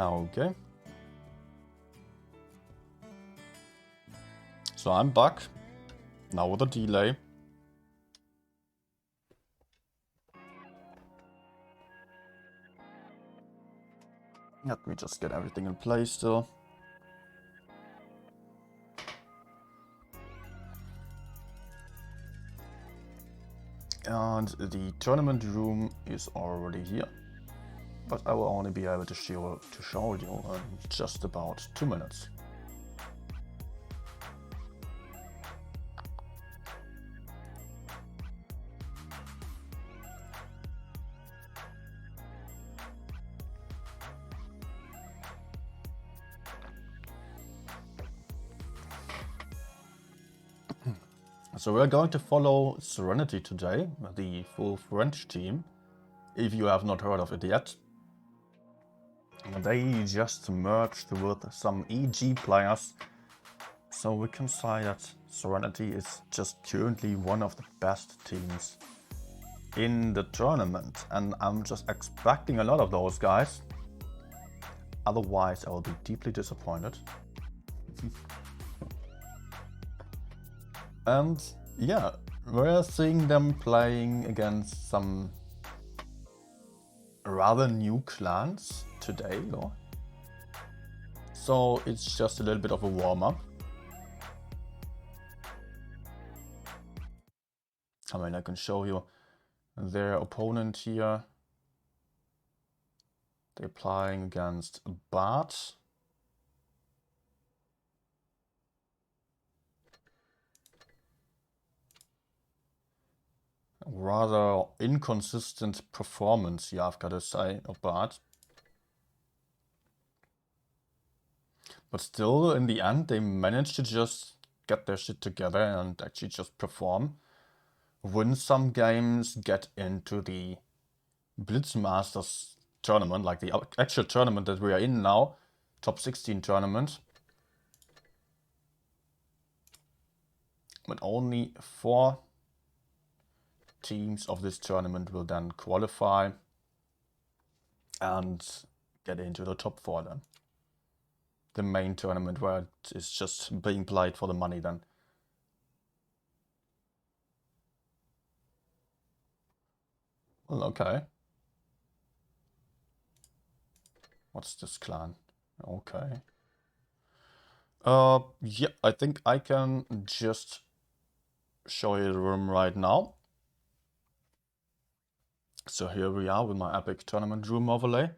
Okay. So I'm back. Now with a delay. Let me just get everything in place still. And the tournament room is already here. But I will only be able to show you in just about 2 minutes. So we're going to follow SNTY today, the full French team, if you have not heard of it yet. They just merged with some EG players, so we can say that SNTY is just currently one of the best teams in the tournament, and I'm just expecting a lot of those guys. Otherwise I will be deeply disappointed. And yeah, we're seeing them playing against some rather new clans today, though. So it's just a little bit of a warm-up. I mean, I can show you their opponent here. They're playing against Bart. Rather inconsistent performance here, I've got to say, of Bart. But still, in the end, they managed to just get their shit together and actually just perform. Win some games, get into the Blitz Masters tournament, like the actual tournament that we are in now, top 16 tournament. But only 4 teams of this tournament will then qualify and get into the top 4 then. The main tournament where it is just being played for the money then. Well, okay. What's this clan? Okay. Yeah, I think I can just show you the room right now. So here we are with my epic tournament room overlay.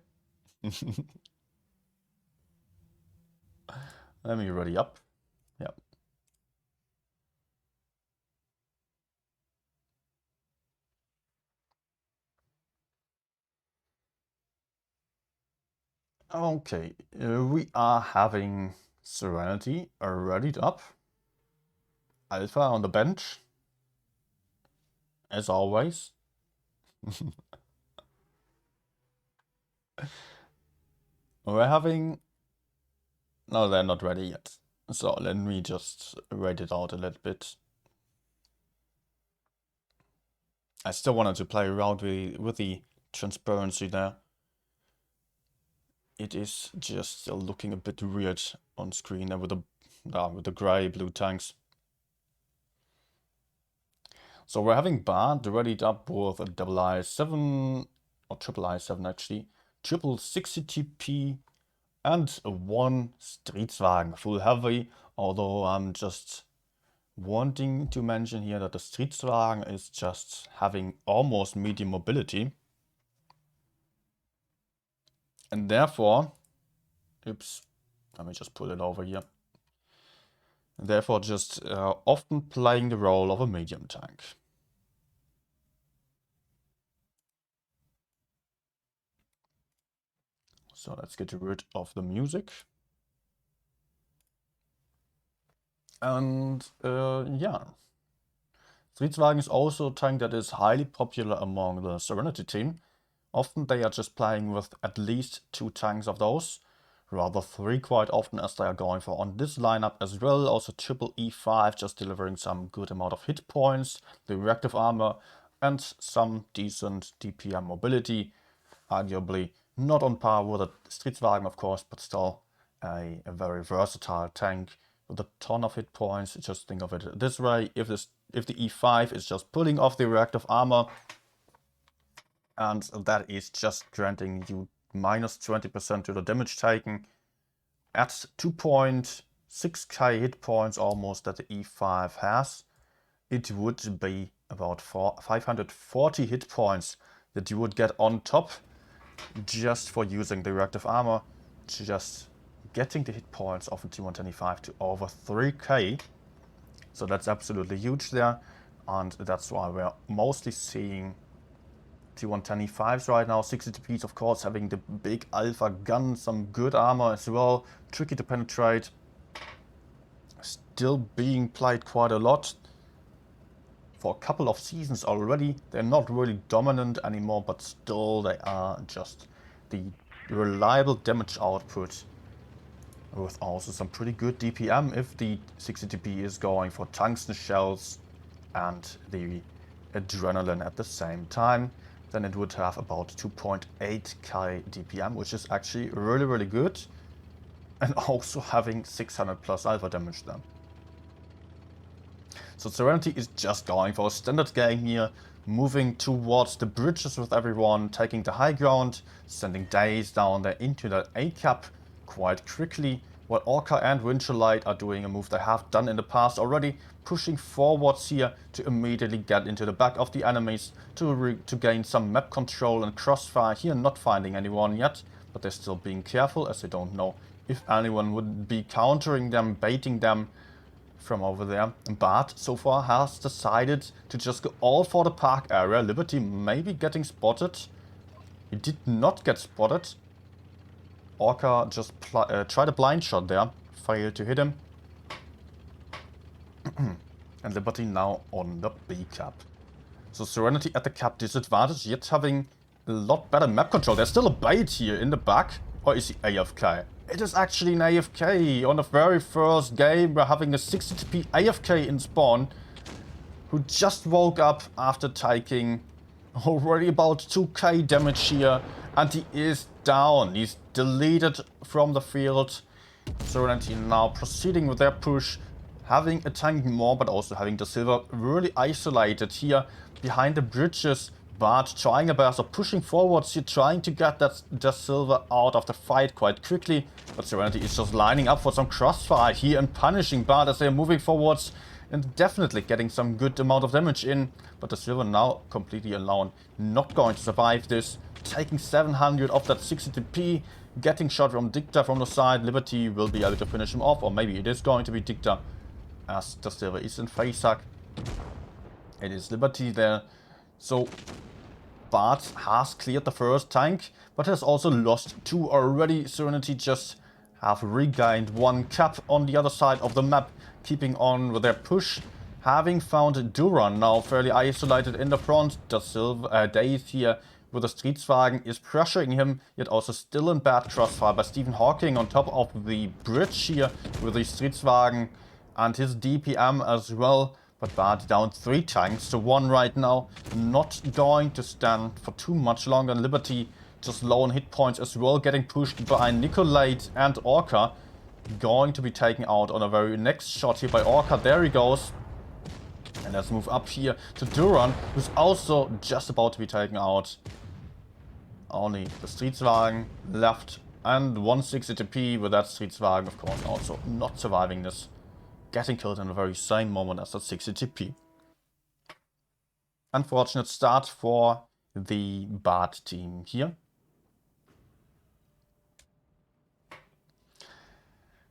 Let me ready up. Yep. Okay, we are having SNTY readied up. Alpha on the bench, as always. We're having... No, they're not ready yet. So let me just wait it out a little bit. I still wanted to play around with the transparency there. It is just still looking a bit weird on screen and with the gray blue tanks. So we're having Bart readied up with a double I7 or triple I7 actually, triple 60 TP and one Streetswagen full heavy, although I'm just wanting to mention here that the Streetswagen is just having almost medium mobility. And therefore, oops, let me just pull it over here. And therefore just often playing the role of a medium tank. So let's get rid of the music. And yeah, Streetswagen is also a tank that is highly popular among the SNTY team. Often they are just playing with at least 2 tanks of those, rather 3 quite often as they are going for on this lineup as well. Also triple E5 just delivering some good amount of hit points, the reactive armor and some decent DPM mobility, arguably Not on par with a Stridswagen, of course, but still a very versatile tank with a ton of hit points. Just think of it this way: if the E5 is just pulling off the reactive armor, and that is just granting you minus 20% to the damage taken at 2.6k hit points almost that the E5 has, it would be about 540 hit points that you would get on top just for using the reactive armor, just getting the hit points of the T125 to over 3k. So that's absolutely huge there, and that's why we're mostly seeing T125s right now. 60 TPs, of course, having the big alpha gun, some good armor as well, tricky to penetrate, still being played quite a lot. For a couple of seasons already, they're not really dominant anymore, but still they are just the reliable damage output with also some pretty good DPM if the 60 TP is going for tungsten shells and the adrenaline at the same time. Then it would have about 2.8k DPM, which is actually really good, and also having 600 plus alpha damage then. So Serenity is just going for a standard game here, moving towards the bridges with everyone, taking the high ground, sending Daze down there into the A cap quite quickly, while Orca and Winterlight are doing a move they have done in the past already, pushing forwards here to immediately get into the back of the enemies to gain some map control and crossfire here, not finding anyone yet, but they're still being careful as they don't know if anyone would be countering them, baiting them from over there. But so far has decided to just go all for the park area. Liberty maybe getting spotted. He did not get spotted. Orca just tried a blind shot there, failed to hit him. And Liberty now on the B cap. So Serenity at the cap disadvantage, yet having a lot better map control. There's still a bait here in the back. Or is he AFK? It is actually an AFK. On the very first game, we're having a 60 TP AFK in spawn, who just woke up after taking already about 2k damage here, and he is down. He's deleted from the field. Serenity now proceeding with their push, having a tank more, but also having the silver really isolated here behind the bridges. But trying a best of pushing forwards here, trying to get the silver out of the fight quite quickly. But Serenity is just lining up for some crossfire here and punishing Bard as they're moving forwards and definitely getting some good amount of damage in. But the silver now completely alone, not going to survive this. Taking 700 of that 60 TP, getting shot from Dicta from the side. Liberty will be able to finish him off, or maybe it is going to be Dicta as the silver is in face hack. It is Liberty there. So Bard has cleared the first tank, but has also lost 2 already. Serenity just have regained 1 cap on the other side of the map, keeping on with their push. Having found Duran now fairly isolated in the front, the silver Daze here with the Stridswagen is pressuring him, yet also still in bad crossfire by Stephen Hawking on top of the bridge here with the Stridswagen and his DPM as well. But Bard down 3 tanks to 1 right now, not going to stand for too much longer. Liberty just low on hit points as well, getting pushed by Nicolate and Orca. Going to be taken out on a very next shot here by Orca. There he goes. And let's move up here to Duran, who's also just about to be taken out. Only the Stridswagen left and 160 TP with that Stridswagen, of course, also not surviving this. Getting killed in the very same moment as that 60 TP. Unfortunate start for the Bard team here.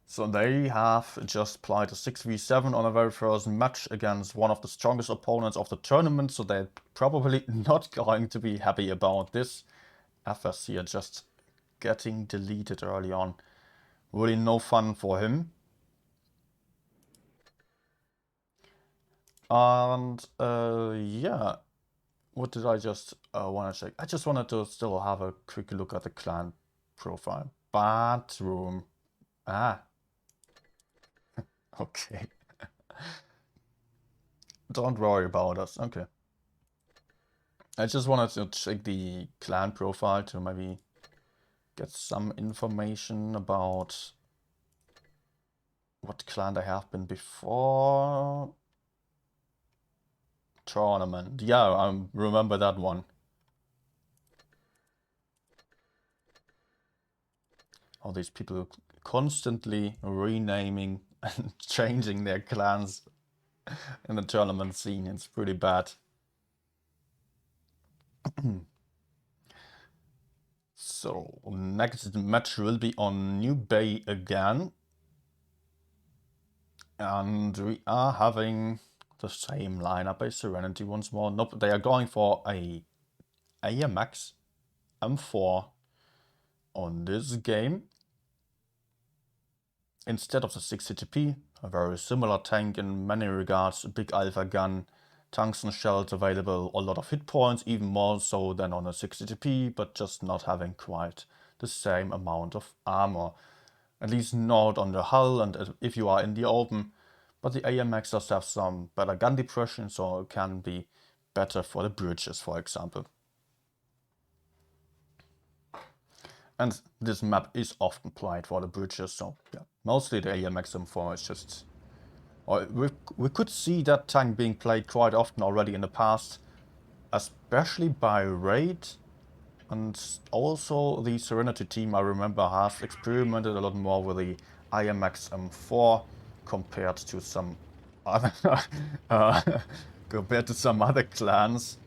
So they have just played a 6v7 on a very first match against one of the strongest opponents of the tournament, so they're probably not going to be happy about this. FS here just getting deleted early on. Really no fun for him. And yeah, what did I just want to check? I just wanted to still have a quick look at the clan profile. Bathroom. Ah. Okay. Don't worry about us. Okay. I just wanted to check the clan profile to maybe get some information about what clan they have been before. Tournament. Yeah, I remember that one. All these people constantly renaming and changing their clans in the tournament scene. It's pretty bad. So, next match will be on New Bay again. And we are having the same lineup as Serenity once more. Nope, they are going for a AMX M4 on this game. Instead of the 6CTP, a very similar tank in many regards, a big alpha gun, tungsten shells available, a lot of hit points, even more so than on a 6CTP, but just not having quite the same amount of armor. At least not on the hull and if you are in the open. But the AMX does have some better gun depression, so it can be better for the bridges, for example. And this map is often played for the bridges, so yeah, mostly the AMX M4 is just... Or we could see that tank being played quite often already in the past, especially by Raid. And also the Serenity team, I remember, has experimented a lot more with the IMX M4 compared to some other clans.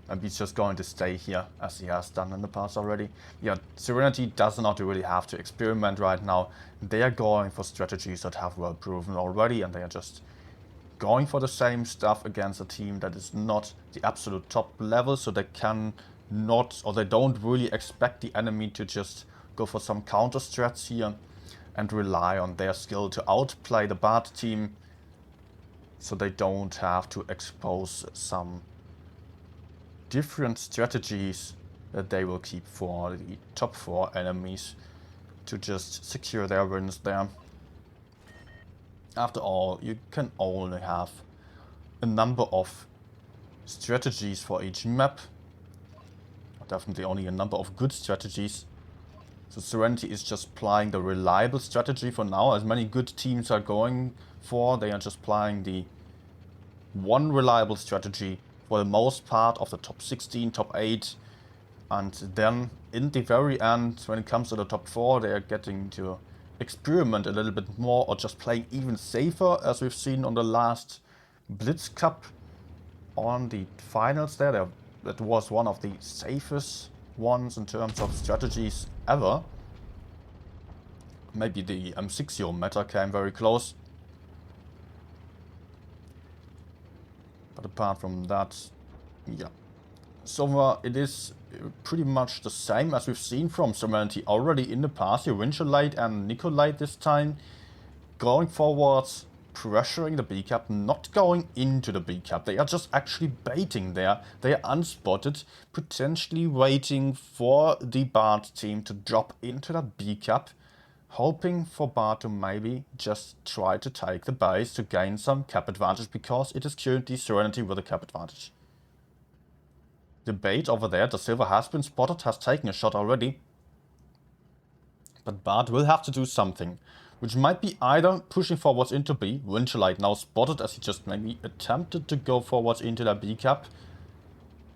And he's just going to stay here, as he has done in the past already. Yeah, Serenity does not really have to experiment right now. They are going for strategies that have well proven already, and they are just going for the same stuff against a team that is not the absolute top level, so they can not, or they don't really expect the enemy to just go for some counter strats here and rely on their skill to outplay the Bard team, so they don't have to expose some different strategies that they will keep for the top 4 enemies to just secure their wins there. After all, you can only have a number of strategies for each map. Definitely only a number of good strategies. So Serenity is just playing the reliable strategy for now, as many good teams are going for. They are just playing the one reliable strategy for the most part of the top 16, top 8. And then in the very end, when it comes to the top 4, they are getting to experiment a little bit more or just playing even safer, as we've seen on the last Blitz Cup on the finals there. That was one of the safest ones in terms of strategies ever. Maybe the M60 meta came very close. But apart from that, yeah. So far it is pretty much the same as we've seen from Serenity already in the past. Here, Winchellite and Nicolite this time going forwards, pressuring the B cap, not going into the B cap. They are just actually baiting there. They are unspotted, potentially waiting for the Bard team to drop into that B cap, hoping for Bard to maybe just try to take the base to gain some cap advantage, because it is currently Serenity with a cap advantage. The bait over there, the silver has been spotted, has taken a shot already. But Bard will have to do something, which might be either pushing forwards into B. Winchellite now spotted as he just maybe attempted to go forwards into the B cap.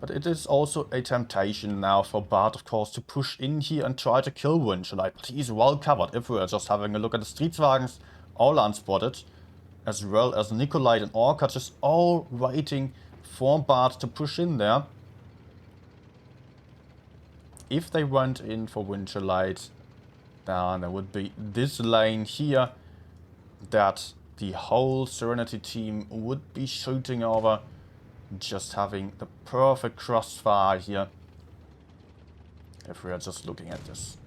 But it is also a temptation now for Bard, of course, to push in here and try to kill Winchellite. But he is well covered. If we are just having a look at the Streetswagens, all unspotted, as well as Nicolite and Orca, just all waiting for Bard to push in there. If they went in for Winchellite, then there would be this lane here that the whole Serenity team would be shooting over, just having the perfect crossfire here. If we are just looking at this,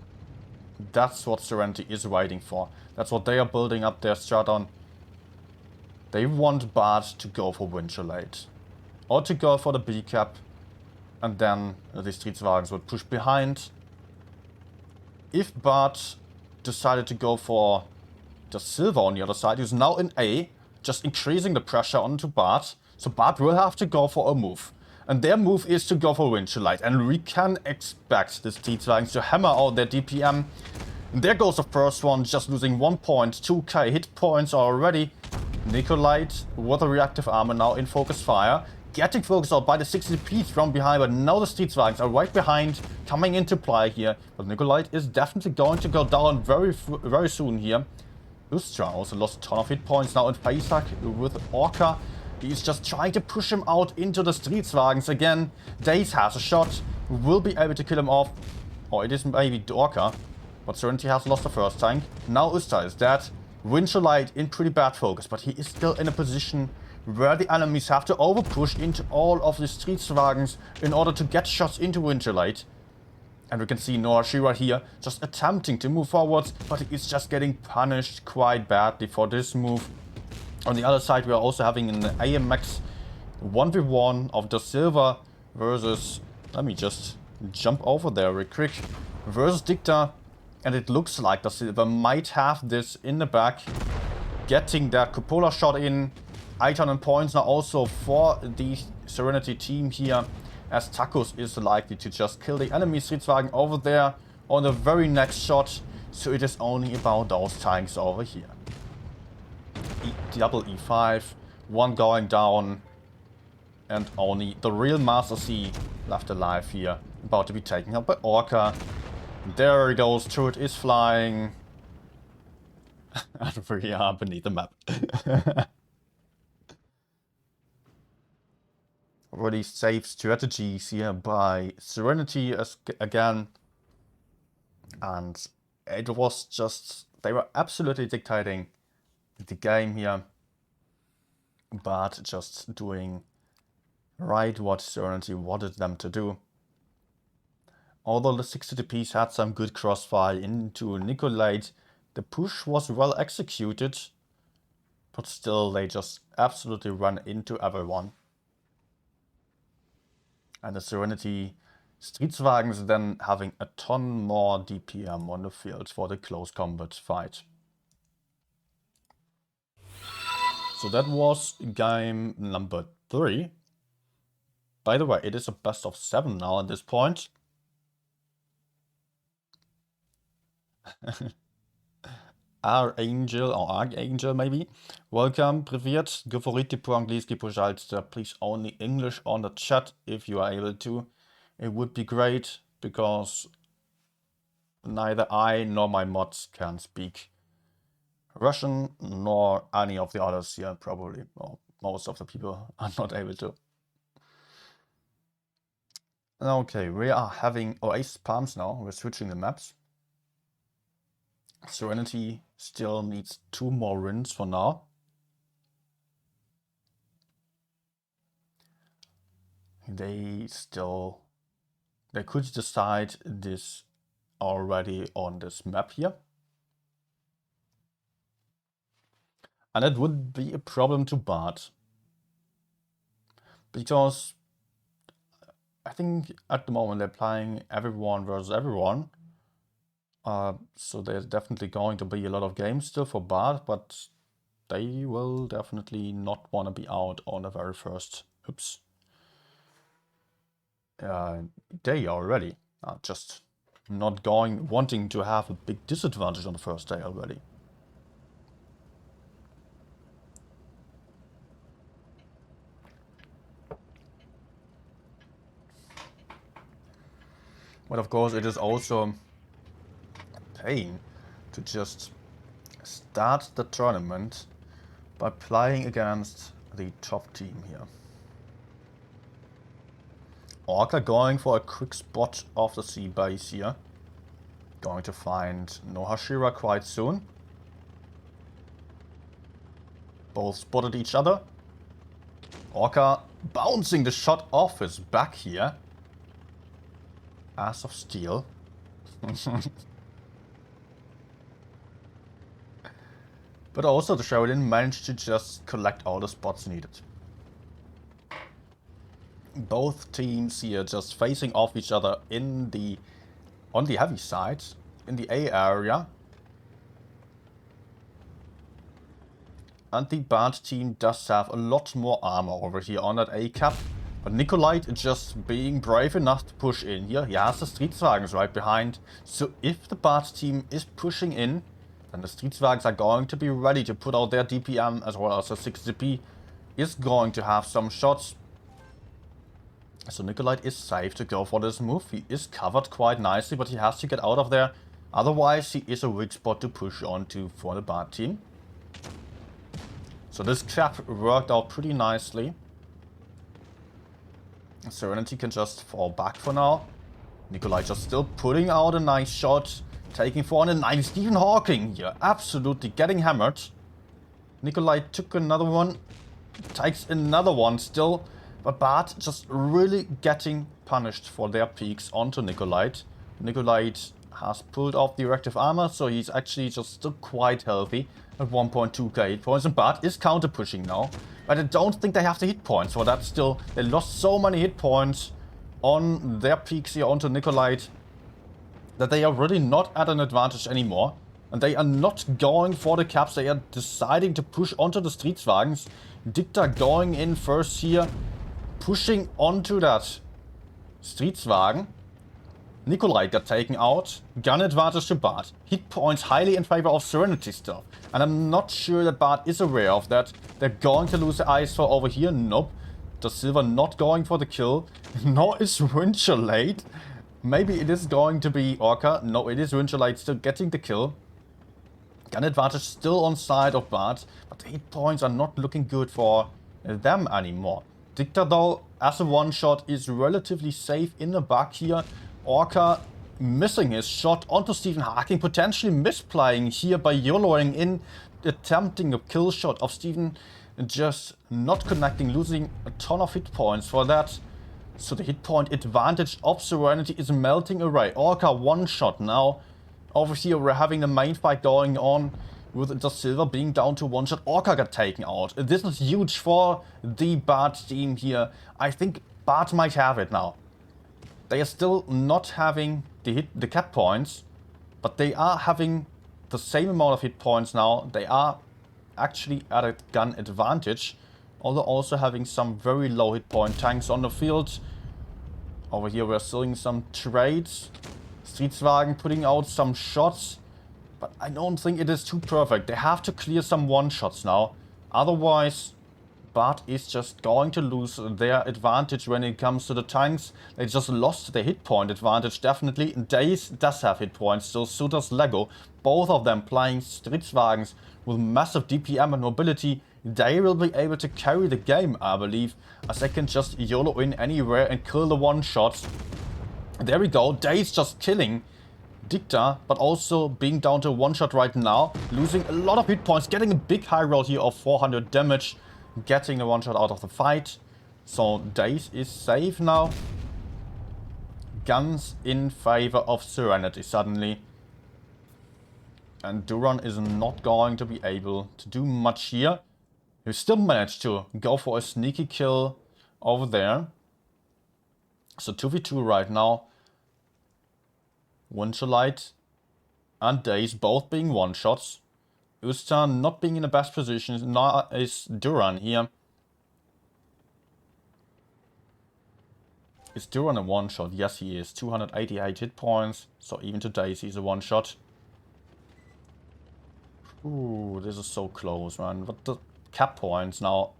that's what Serenity is waiting for. That's what they are building up their strat on. They want Bard to go for Winchellite, or to go for the B cap, and then the Streetswagens would push behind. If Bard decided to go for the silver on the other side, who's now in A, just increasing the pressure onto Bard, so Bard will have to go for a move. And their move is to go for Winter Light. And we can expect the Streetwagens to hammer out their DPM. And there goes the first one, just losing 1.2k hit points already. Nikolite with a reactive armor now in focus fire. Getting focused out by the 60p from behind, but now the Streetwagens are right behind, coming into play here. But Nikolite is definitely going to go down very soon here. Ustra also lost a ton of hit points now in Facehack with Orca. He's just trying to push him out into the Streetwagens again. Daze has a shot, will be able to kill him off. Or it is maybe Orca, but SNTY has lost the first tank. Now Ustra is dead. Winterlight in pretty bad focus, but he is still in a position where the enemies have to overpush into all of the Streetwagens in order to get shots into Winterlight. And we can see Nohashira here just attempting to move forwards, but he is just getting punished quite badly for this move. On the other side, we are also having an AMX 1v1 of the Silver versus, let me just jump over there real quick, versus Dicta. And it looks like the Silver might have this in the back, getting that cupola shot in. 800 points now also for the Serenity team here, as Tacos is likely to just kill the enemy Streetwagen over there on the very next shot. So it is only about those tanks over here. Double E5, one going down, and only the real Master C left alive here, about to be taken out by Orca. There he goes, turret is flying. And we are beneath the map. Already safe strategies here by Serenity again. And it was just, they were absolutely dictating the game here, but just doing right what Serenity wanted them to do. Although the 60TPs had some good crossfire into Nikolite, the push was well executed, but still they just absolutely run into everyone. And the Serenity Streetwagens then having a ton more DPM on the field for the close combat fight. So that was game number 3. By the way, it is a best of 7 now at this point. Archangel or Archangel maybe. Welcome, привет. Говорите по-английски, пожалуйста. Please only English on the chat if you are able to. It would be great, because neither I nor my mods can speak Russian, nor any of the others here probably, or most of the people are not able to. Okay, we are having Oasis Palms now, we're switching the maps. Serenity still needs 2 more wins for now. They could decide this already on this map here. And it would be a problem to Bart, because I think at the moment they're playing everyone versus everyone. So there's definitely going to be a lot of games still for Bart, but they will definitely not want to be out on the very first day already. Just not wanting to have a big disadvantage on the first day already. But of course it is also a pain to just start the tournament by playing against the top team here. Orca going for a quick spot of the sea base here. Going to find Nohashira quite soon. Both spotted each other. Orca bouncing the shot off his back here. Ass of steel. But also the Sheridan managed to just collect all the spots needed. Both teams here just facing off each other on the heavy side, in the A area. And the Bart team does have a lot more armor over here on that A cap. But Nikolite just being brave enough to push in here. He has the Streetswagens right behind. So if the Bart team is pushing in, then the Streetswagens are going to be ready to put out their DPM, as well as the 60p is going to have some shots. So Nikolite is safe to go for this move. He is covered quite nicely, but he has to get out of there. Otherwise, he is a weak spot to push onto for the Bart team. So this trap worked out pretty nicely. Serenity can just fall back for now. Nikolite just still putting out a nice shot. Taking 490. Stephen Hawking here absolutely getting hammered. Nikolite took another one. Takes another one still. But Bart just really getting punished for their peaks onto Nikolite. Nikolite has pulled off the reactive armor, so he's actually just still quite healthy at 1.2k hit points. And Bart is counter pushing now. But I don't think they have the hit points for that still. They lost so many hit points on their peaks here onto Nikolite that they are really not at an advantage anymore. And they are not going for the caps. They are deciding to push onto the Streetswagens. Dicta going in first here. Pushing onto that Streetswagen. Nikolite got taken out. Gun advantage to Bart. Hit points highly in favor of Serenity still. And I'm not sure that Bart is aware of that. They're going to lose the ISO over here. Nope. The Silver not going for the kill. Nor is Winchellate. Maybe it is going to be Orca. No, it is Winchellate still getting the kill. Gun advantage still on side of Bart. But the hit points are not looking good for them anymore. Dicta though, as a one-shot, is relatively safe in the back here. Orca missing his shot onto Stephen Hawking, potentially misplaying here by YOLOing in, attempting a kill shot of Stephen, just not connecting, losing a ton of hit points for that. So the hit point advantage of Serenity is melting away. Orca one shot now. Over here we're having the main fight going on with the Silver being down to one shot. Orca got taken out. This is huge for the Bart team here. I think Bart might have it now. They are still not having the cap points, but they are having the same amount of hit points now. They are actually at a gun advantage, although also having some very low hit point tanks on the field. Over here we're seeing some trades. Streetswagen putting out some shots, but I don't think it is too perfect. They have to clear some one-shots now. Otherwise, Bart is just going to lose their advantage when it comes to the tanks. They just lost their hit point advantage, definitely. Daze does have hit points, still so does Lego. Both of them playing Streetswagens with massive DPM and mobility. They will be able to carry the game, I believe, as they can just YOLO in anywhere and kill the one-shots. There we go. Daze just killing Dicta, but also being down to one shot right now. Losing a lot of hit points, getting a big high roll here of 400 damage. Getting a one shot out of the fight. So Daze is safe now. Guns in favor of Serenity suddenly. And Duran is not going to be able to do much here. He still managed to go for a sneaky kill over there. So 2v2 right now. Winchellite and Daze both being one-shots. Usta not being in the best position, nor is Duran here. Is Duran a one-shot? Yes, he is. 288 hit points. So even to Daze, he's a one-shot. Ooh, this is so close, man. But the cap points now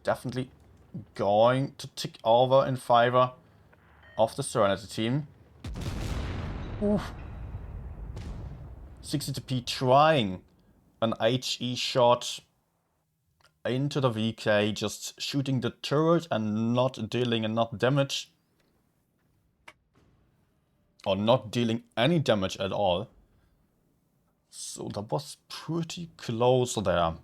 definitely going to tick over in favor of the Serenity team. Oof. 60p trying an HE shot into the VK, just shooting the turret and not dealing enough damage. Or not dealing any damage at all. So that was pretty close there.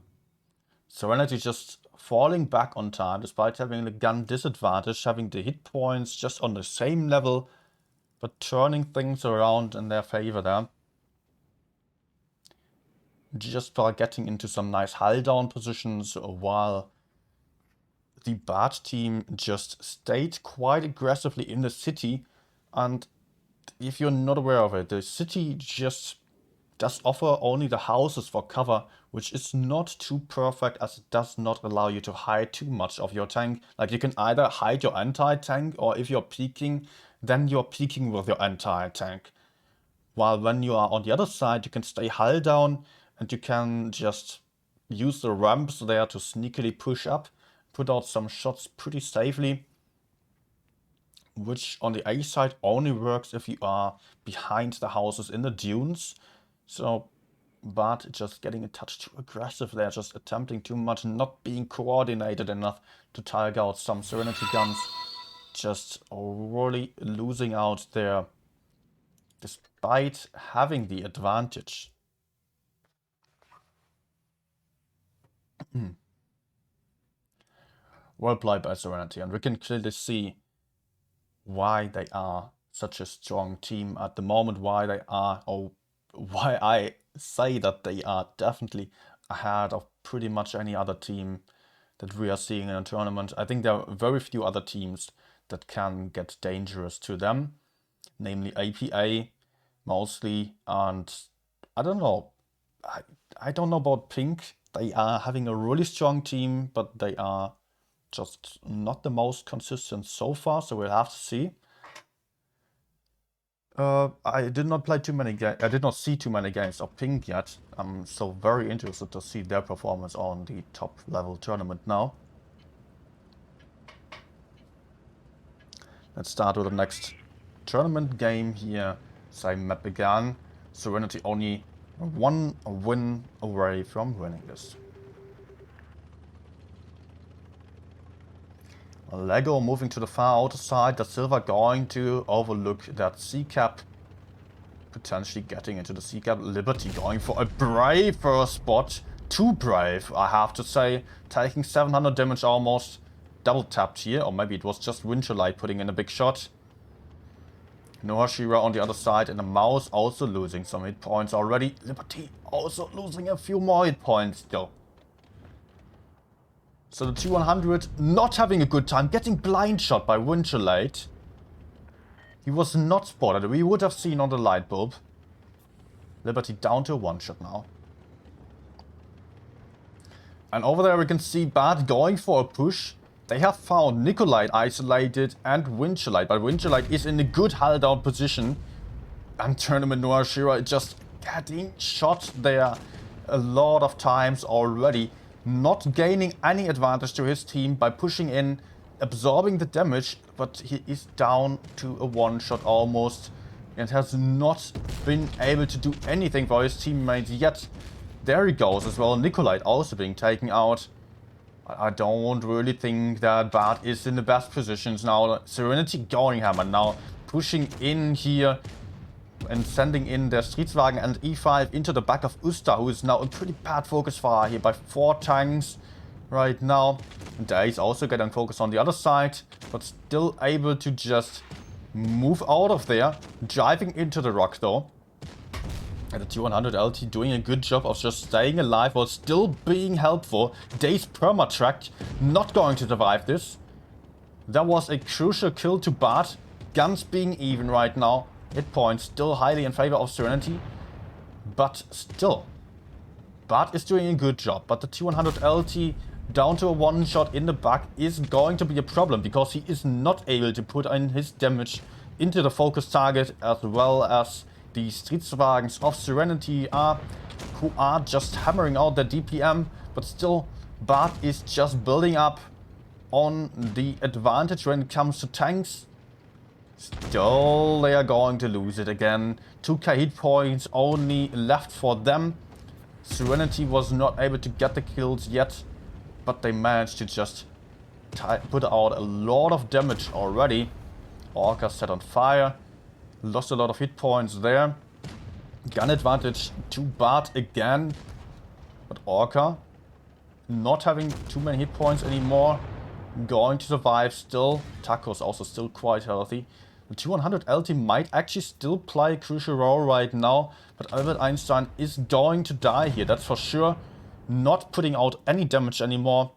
Serenity just falling back on time despite having the gun disadvantage, having the hit points just on the same level, but turning things around in their favor there. Just by getting into some nice hull down positions while the Bart team just stayed quite aggressively in the city. And if you're not aware of it, the city just does offer only the houses for cover, which is not too perfect as it does not allow you to hide too much of your tank. Like you can either hide your entire tank, or if you're peeking, then you're peeking with your entire tank. While when you are on the other side, you can stay hull down and you can just use the ramps there to sneakily push up, put out some shots pretty safely, which on the A side only works if you are behind the houses in the dunes. So, but just getting a touch too aggressive there, just attempting too much, not being coordinated enough to target out some Serenity guns, just really losing out there despite having the advantage. Well played by Serenity, and we can clearly see why they are such a strong team at the moment, why they are, or why I say that they are definitely ahead of pretty much any other team that we are seeing in a tournament. I think there are very few other teams that can get dangerous to them, namely APA mostly, and I don't know. I don't know about Pink. They are having a really strong team, but they are just not the most consistent so far, so we'll have to see. I did not play too many games. I did not see too many games of Pink yet. I'm so very interested to see their performance on the top level tournament now. Let's start with the next tournament game here. Same map again. Serenity only one win away from winning this. Lego moving to the far outer side. The Silver going to overlook that C-cap. Potentially getting into the C-cap. Liberty going for a brave first spot. Too brave, I have to say. Taking 700 damage almost. Double tapped here. Or maybe it was just Winterlight putting in a big shot. Nohashira on the other side. And the Mouse also losing some hit points already. Liberty also losing a few more hit points though. So the T100 not having a good time, getting blind shot by Winterlight. He was not spotted, we would have seen on the light bulb. Liberty down to a one shot now. And over there we can see Bart going for a push. They have found Nikolite isolated and Winterlight, but Winterlight is in a good hull down position. And Tournament Nohashira just getting shot there a lot of times already. Not gaining any advantage to his team by pushing in, absorbing the damage, but he is down to a one shot almost and has not been able to do anything for his teammates yet. There he goes as well, Nikolite also being taken out. I don't really think that Bart is in the best positions now. Serenity going hammer now, pushing in here and sending in their Streetswagen and E5 into the back of Usta, who is now a pretty bad focus fire here by 4 tanks right now. And there is also getting focus on the other side, but still able to just move out of there, driving into the rock though. And the T100 LT doing a good job of just staying alive while still being helpful. Days perma-tracked, not going to survive this. That was a crucial kill to Bart. Guns being even right now. Hit points still highly in favor of Serenity, but still, Bart is doing a good job. But the T100 LT down to a one shot in the back is going to be a problem because he is not able to put in his damage into the focus target, as well as the Streetswagens of Serenity who are just hammering out their DPM. But still, Bart is just building up on the advantage when it comes to tanks. Still, they are going to lose it again. 2k hit points only left for them. Serenity was not able to get the kills yet, but they managed to just put out a lot of damage already. Orca set on fire. Lost a lot of hit points there. Gun advantage to Bart again. But Orca not having too many hit points anymore. Going to survive still. Taco's also still quite healthy. The T100 LT might actually still play a crucial role right now, but Albert Einstein is going to die here, that's for sure. Not putting out any damage anymore.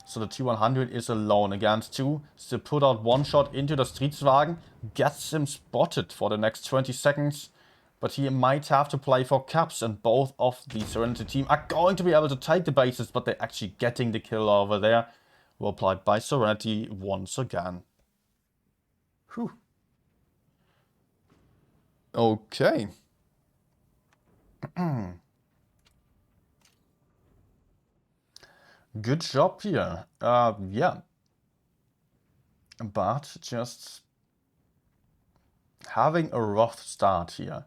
So the T100 is alone against 2. Still put out one shot into the Streetswagen. Gets him spotted for the next 20 seconds. But he might have to play for caps, and both of the SNTY team are going to be able to take the bases, but they're actually getting the kill over there. Well played by SNTY once again. Whew. Okay. Good job here. Yeah. But just having a rough start here.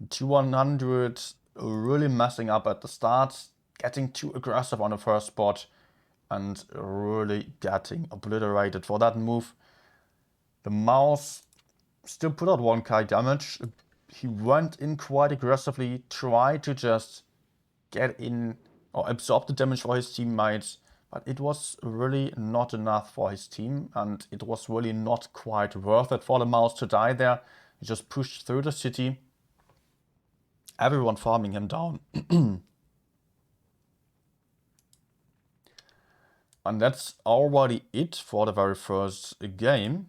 2-100, really messing up at the start, getting too aggressive on the first spot, and really getting obliterated for that move. The mouse still put out 1k damage. He went in quite aggressively, tried to just get in or absorb the damage for his teammates, but it was really not enough for his team, and it was really not quite worth it for the mouse to die there. He just pushed through the city, everyone farming him down. And that's already it for the very first game.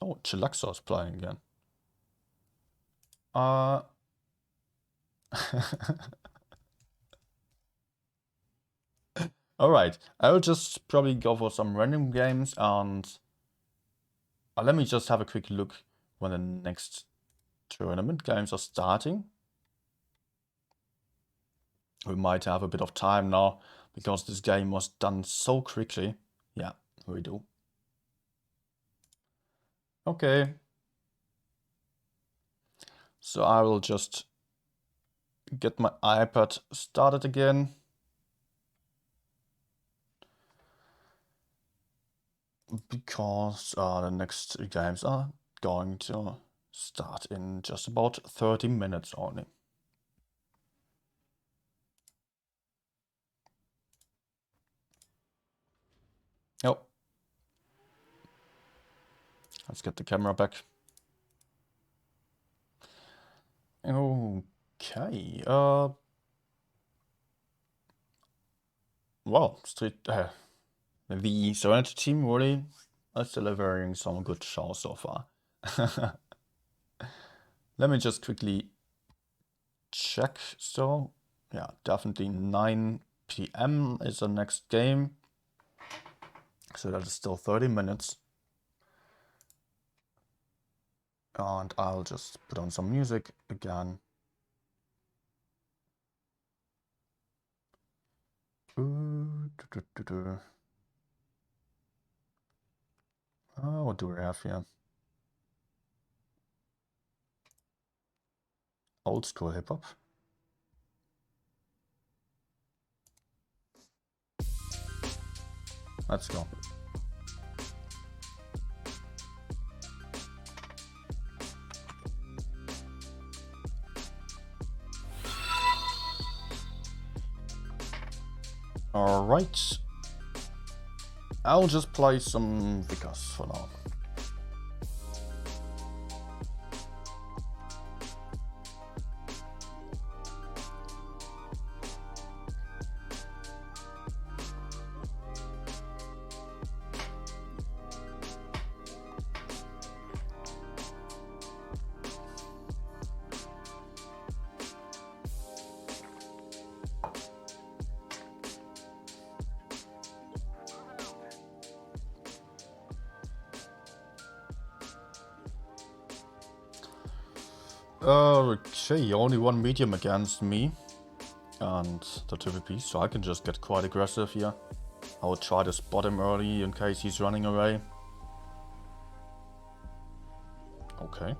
Oh, Chilaxo is playing again. Alright, I'll just probably go for some random games, and let me just have a quick look when the next tournament games are starting. We might have a bit of time now, because this game was done so quickly. Yeah, we do. Okay. So I will just get my iPad started again. Because the next games are going to start in just about 30 minutes only. Oh. Let's get the camera back. Okay. Well, the SNTY team really is delivering some good shows so far. Let me just quickly check. So, yeah, definitely 9 PM is the next game. So that is still 30 minutes. And I'll just put on some music again. What do we have here? Old school hip hop. Let's go. Alright. I'll just play some Vickers for now. Okay, only one medium against me and the TVP, so I can just get quite aggressive here. I will try to spot him early in case he's running away. Okay.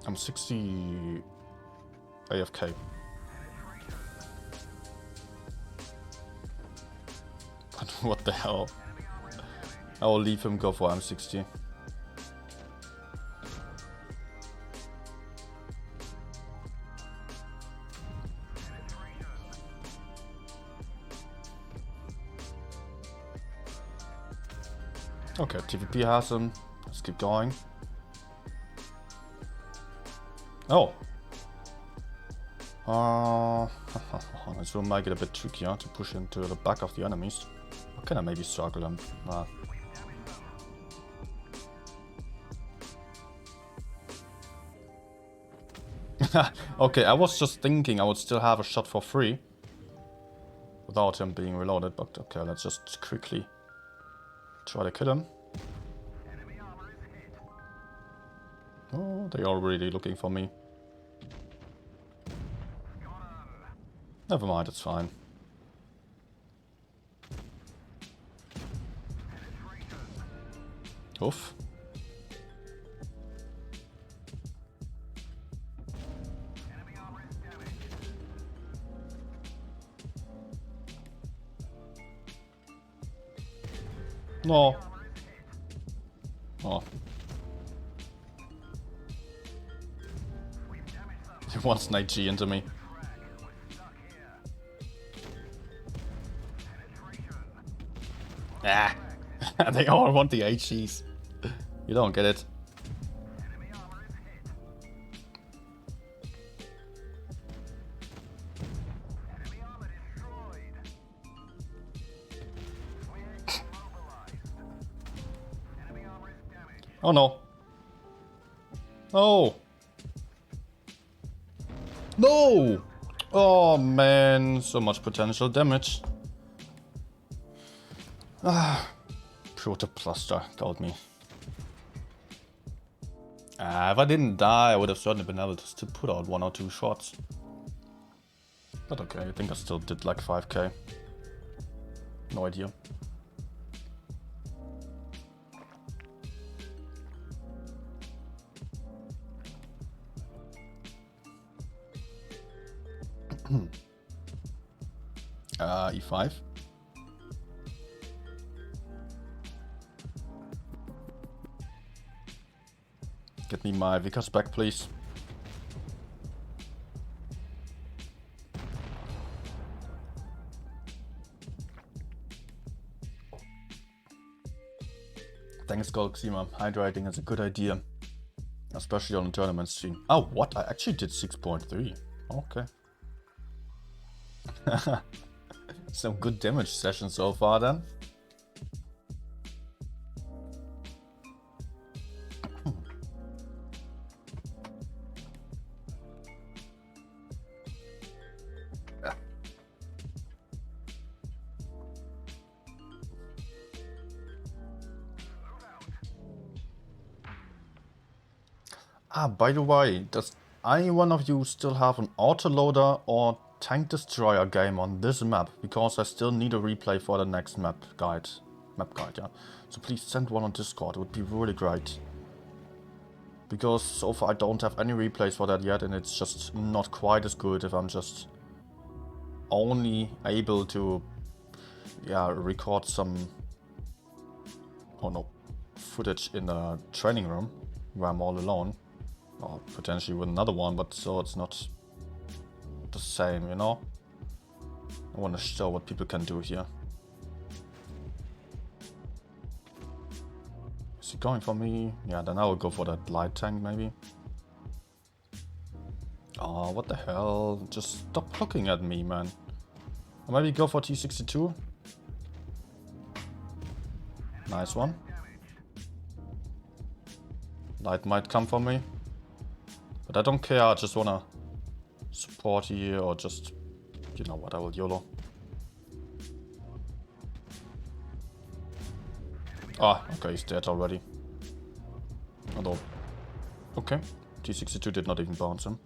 I'm 60 AFK. But what the hell? I will leave him go for M60. Okay, TVP has him. Let's keep going. Oh. This will make it a bit trickier to push into the back of the enemies. Or can I maybe circle them? Nah. Okay, I was just thinking I would still have a shot for free without him being reloaded, but okay, let's just quickly try to kill him. Oh, they are really looking for me. Never mind, it's fine. Oof. No. Oh. He wants an IG into me. Ah. They all want the HGs. You don't get it. Oh no. No. No! Oh man, so much potential damage. Ah, Protopluster got me. If I didn't die, I would have certainly been able to still put out 1 or 2 shots. But okay, I think I still did like 5k. No idea. E5. Get me my Vickers back, please. Thanks, Golxima. Hydrating is a good idea. Especially on a tournament stream. Oh, what? I actually did 6.3. Okay. Some good damage session so far then. By the way, does any one of you still have an autoloader or tank destroyer game on this map? Because I still need a replay for the next map guide, yeah. So please send one on Discord, it would be really great. Because so far I don't have any replays for that yet, and it's just not quite as good if I'm just only able to, yeah, record some, oh no, footage in the training room where I'm all alone. Or potentially with another one, but so it's not the same, you know? I want to show what people can do here. Is he going for me? Yeah, then I will go for that light tank, maybe. Oh, what the hell? Just stop looking at me, man. Or maybe go for T62. Nice one. Light might come for me. But I don't care, I just wanna support here or just, you know what, I will YOLO. Ah, okay, he's dead already. Although, okay, T62 did not even bounce him.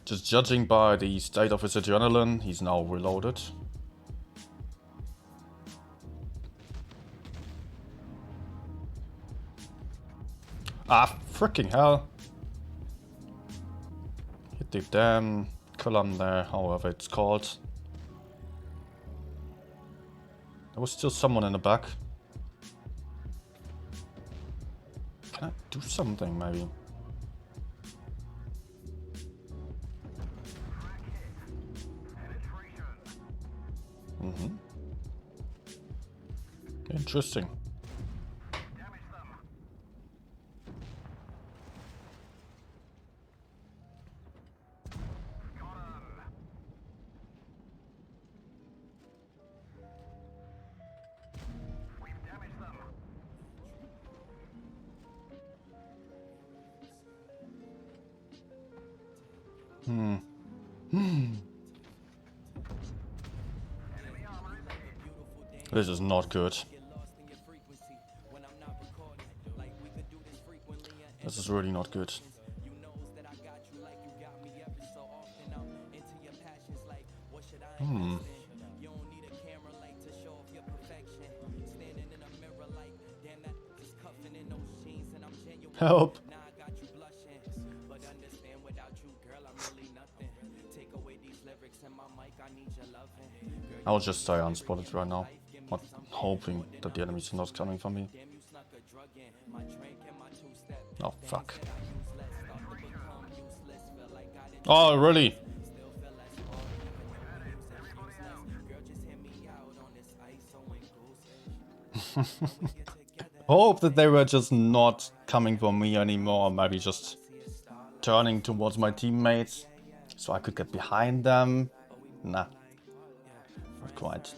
Just judging by the state of his adrenaline, he's now reloaded. Ah, freaking hell. Hit the damn column there, however it's called. There was still someone in the back. Can I do something, maybe? Interesting. This is not good. This is really not good. Help! I'll just stay unspotted right now, not hoping that the enemies are not coming for me. Oh, fuck. Oh, really? Hope that they were just not coming for me anymore, maybe just turning towards my teammates so I could get behind them. Nah, not quite.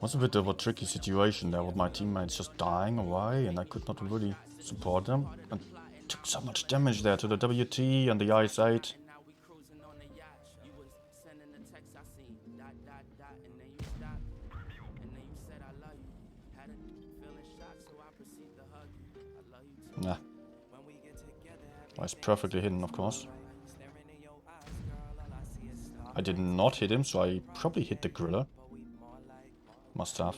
Was a bit of a tricky situation there with my teammates just dying away and I could not really support them. And took so much damage there to the WT and the IS-8. Nah. Well, it's perfectly hidden, of course. I did not hit him, so I probably hit the griller. Must have.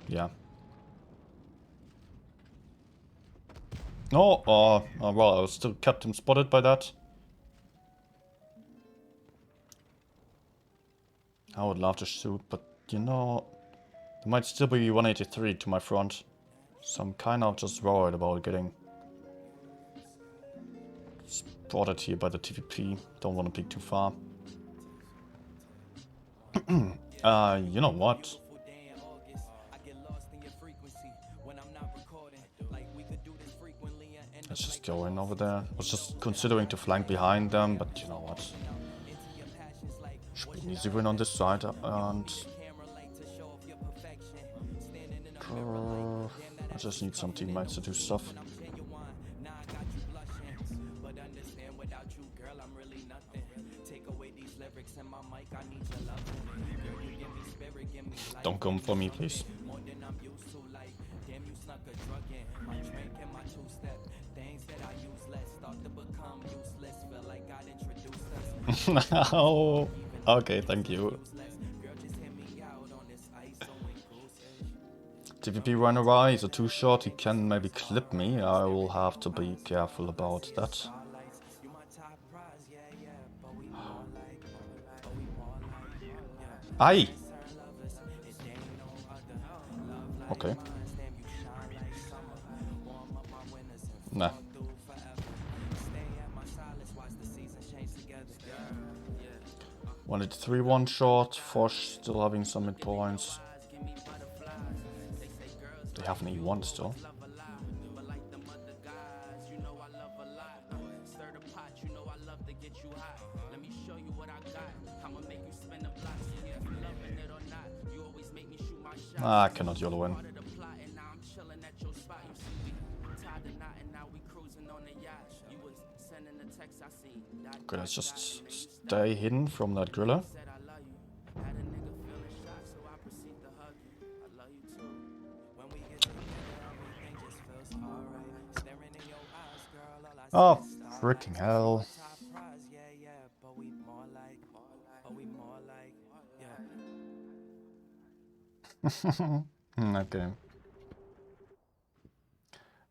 Yeah. Oh, well, I was still kept him spotted by that. I would love to shoot, but you know, there might still be 183 to my front. So I'm kind of just worried about getting spotted here by the TVP. Don't want to peek too far. You know what? Let's just go in over there. I was just considering to flank behind them, but you know what? Should be an easy win on this side, and I just need some teammates to do stuff. Don't come for me, please. No. Okay, thank you. TVP ran away, he's a two-shot, he can maybe clip me. I will have to be careful about that. Aye! Okay. Nah. 183 one shot, Foch still having some mid points. They have an E1 still. I cannot YOLO in. Okay, let's just stay hidden from that griller. Oh, freaking hell. Okay.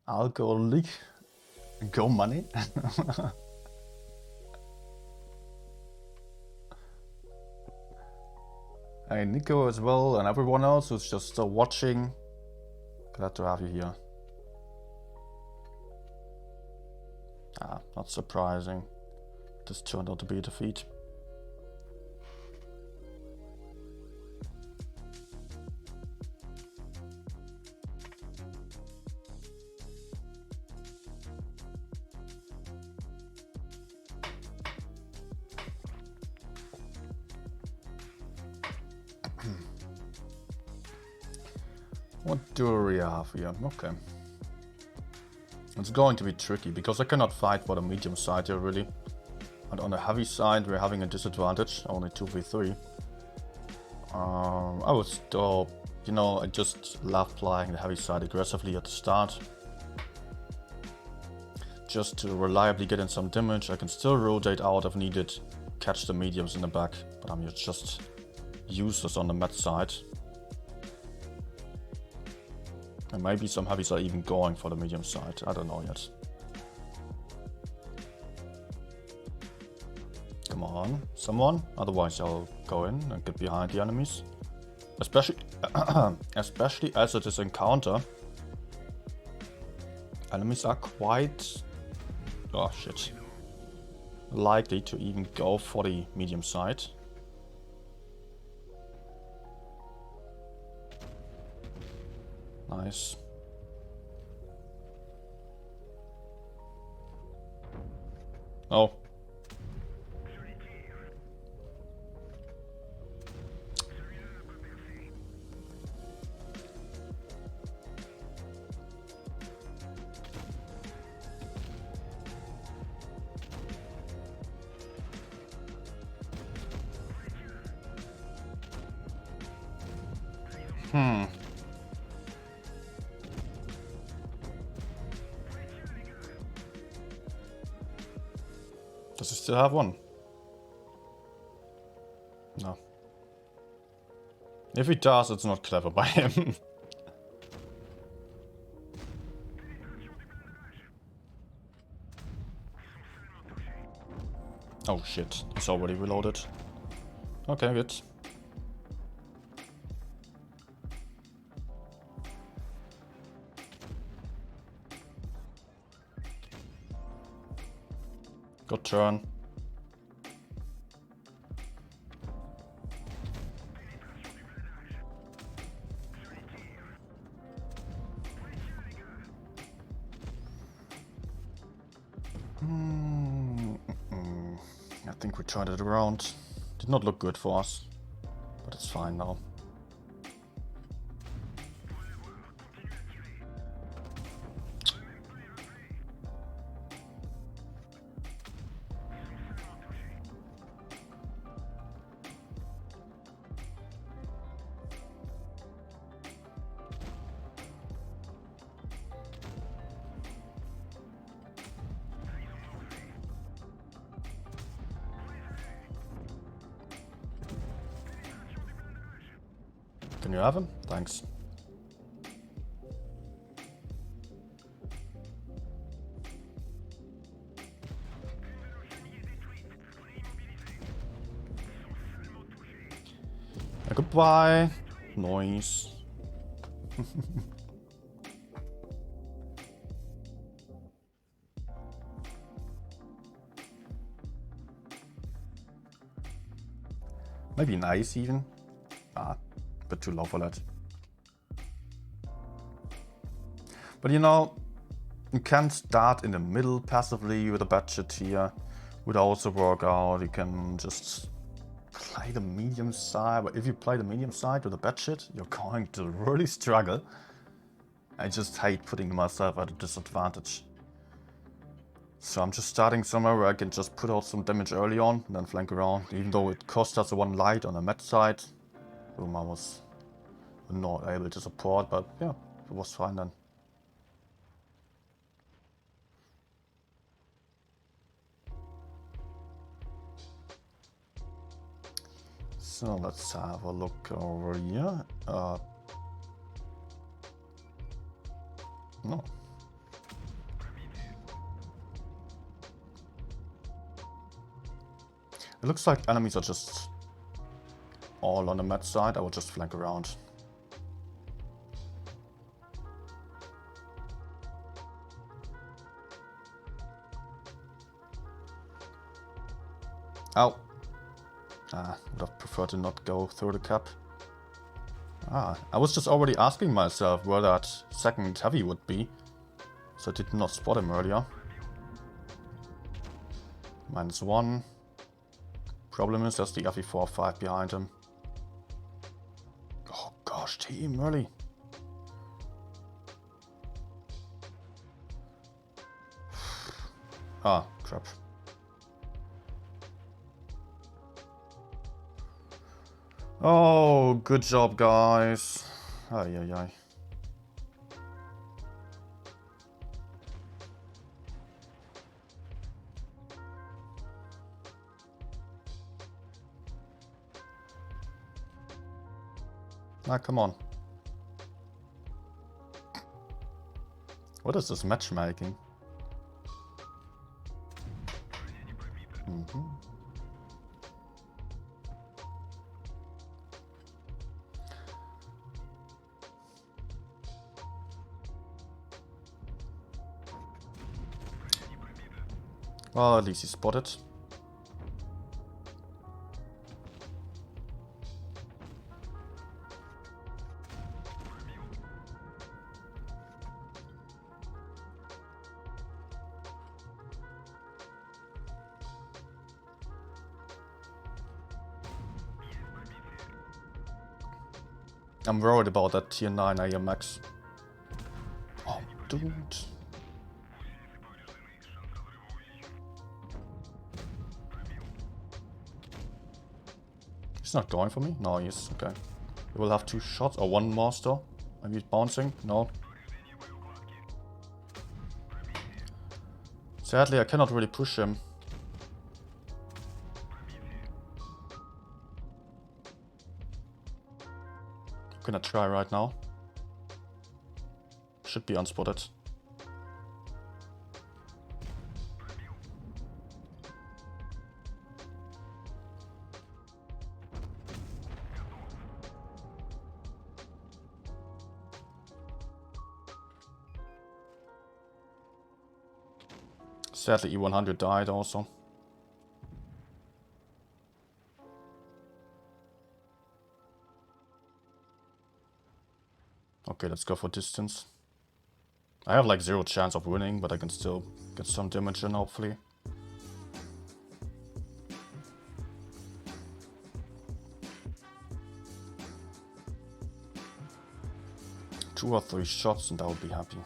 Alcoholic. Go money. Hey Nico as well, and everyone else who's just still watching. Glad to have you here. Not surprising. This turned out to be a defeat. What do we have here? Okay. It's going to be tricky because I cannot fight for the medium side here really. And on the heavy side we're having a disadvantage, only 2v3. I would still, you know, I just love playing the heavy side aggressively at the start. Just to reliably get in some damage. I can still rotate out if needed, catch the mediums in the back, but I'm just useless on the mid side. And maybe some heavies are even going for the medium side, I don't know yet. Come on, someone, otherwise I'll go in and get behind the enemies. Especially, especially as it is encounter. Enemies are quite, oh shit, likely to even go for the medium side. Nice. Oh. Does he still have one? No. If he does, it's not clever by him. Oh shit, he's already reloaded. Okay, good. Good turn. I think we tried it around. Did not look good for us, but it's fine now. Can you have him? Thanks. Goodbye. Noise. Maybe nice even. A bit too low for that. But you know, you can start in the middle passively with a budget here. Would also work out. You can just play the medium side, but if you play the medium side with a budget, you're going to really struggle. I just hate putting myself at a disadvantage. So I'm just starting somewhere where I can just put out some damage early on and then flank around. Even though it cost us one light on the mid side, whom I was not able to support, but yeah, it was fine then. So let's have a look over here. No. It looks like enemies are just all on the mid side. I will just flank around. Ow. Would have preferred to not go through the cap. I was just already asking myself where that second heavy would be. So I did not spot him earlier. -1. Problem is there's the FE4-5 behind him. Oh gosh, team, really? Crap. Oh, good job, guys. Ay, ay, ay. Come on. What is this matchmaking? Well, at least he spotted. I'm worried about that tier 9 AMX. Oh, dude. He's not going for me? No, he's okay. We will have 2 shots or 1 master. Maybe bouncing? No. Sadly, I cannot really push him. I'm gonna try right now. Should be unspotted. Sadly, E100 died also. Okay, let's go for distance. I have like 0 chance of winning, but I can still get some damage in, hopefully. Two or 3 shots and I will be happy.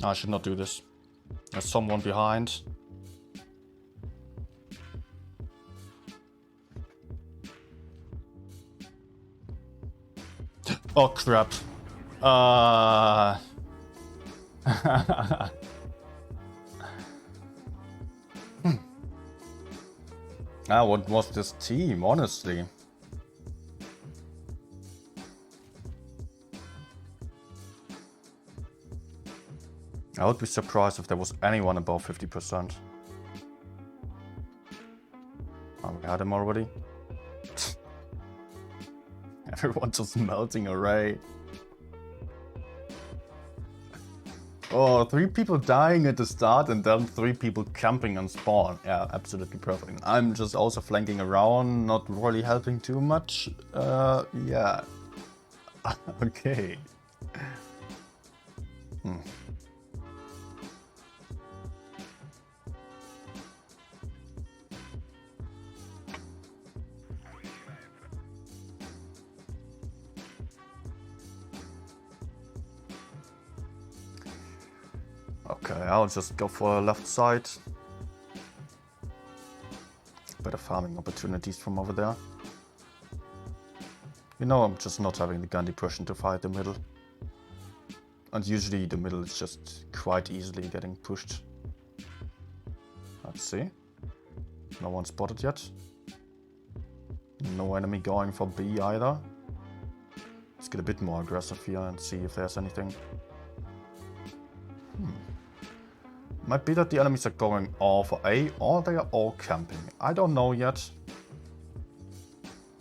I should not do this. There's someone behind. Oh crap. What was this team, honestly? I would be surprised if there was anyone above 50%. Oh, we had him already. Everyone just melting away. Oh, 3 people dying at the start and then 3 people camping on spawn. Yeah, absolutely perfect. I'm just also flanking around, not really helping too much. Yeah. Okay. Okay, I'll just go for the left side. Better farming opportunities from over there. You know, I'm just not having the Gandhi Prussian to fight the middle. And usually the middle is just quite easily getting pushed. Let's see. No one spotted yet. No enemy going for B either. Let's get a bit more aggressive here and see if there's anything. Might be that the enemies are going all for A or they are all camping. I don't know yet.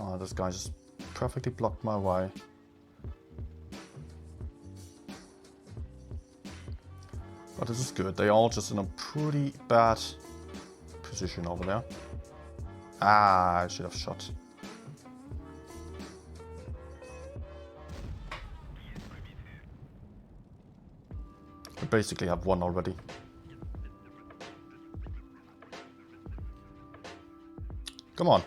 Oh, this guy just perfectly blocked my way. But this is good. They're all just in a pretty bad position over there. Ah, I should have shot. We basically have one already. Come on.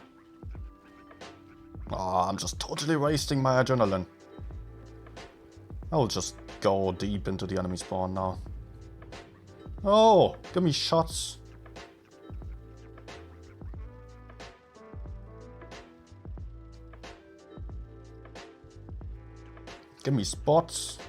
Ah, I'm just totally wasting my adrenaline. I will just go deep into the enemy spawn now. Oh, give me shots. Give me spots.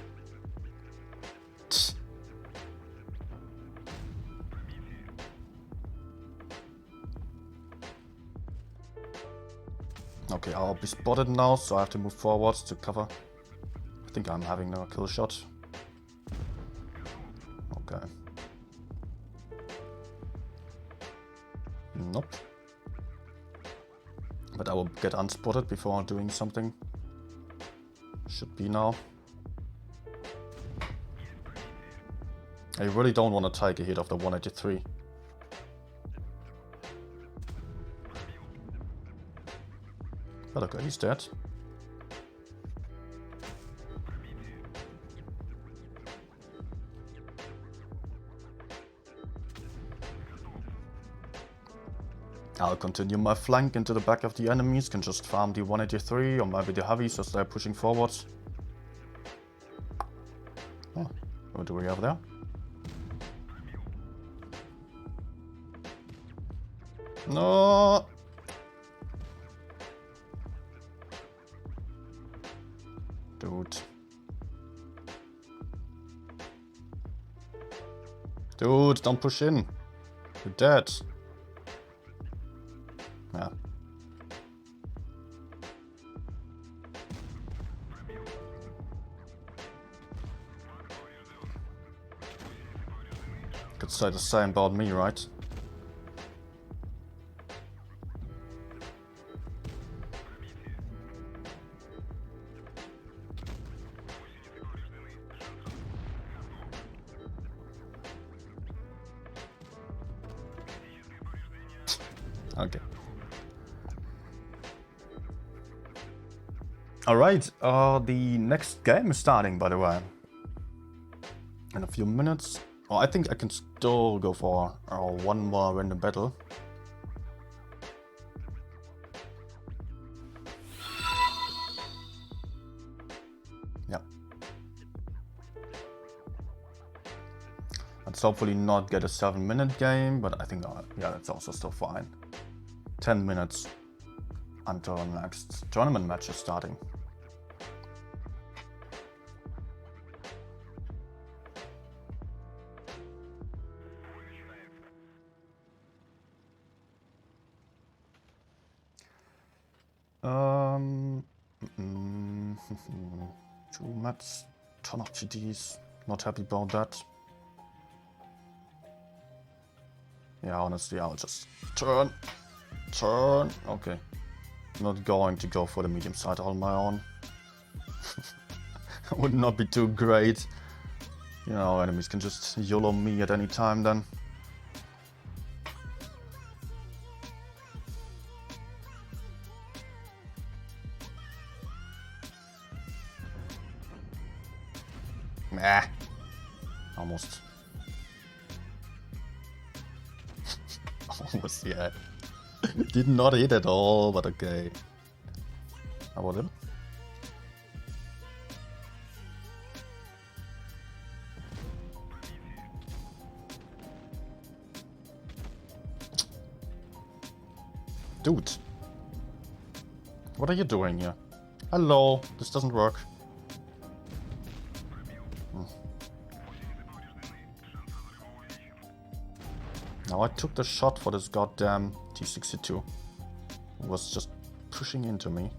Okay, I'll be spotted now, so I have to move forwards to cover. I think I'm having a kill shot. Okay. Nope. But I will get unspotted before doing something. Should be now. I really don't want to take a hit of the 183. But okay, he's dead. I'll continue my flank into the back of the enemies, can just farm the 183 or maybe the heavies as they're pushing forwards. Oh, what do we have there? No! Dude. Dude, don't push in. You're dead. Yeah. Could say the same about me, right? Okay. Alright, the next game is starting, by the way. In a few minutes. Oh, I think I can still go for one more random battle. Yeah. Let's hopefully not get a 7-minute game, but I think, yeah, that's also still fine. 10 minutes until the next tournament match is starting. Two mats, ton of GDs, not happy about that. Yeah, honestly, I'll just turn, okay. Not going to go for the medium side on my own. Would not be too great. You know, enemies can just YOLO me at any time then. Nah. Almost. Almost, yeah. Did not hit at all, but okay. How about him? Dude. What are you doing here? Hello. This doesn't work. Now I took the shot for this goddamn T62. Who was just pushing into me.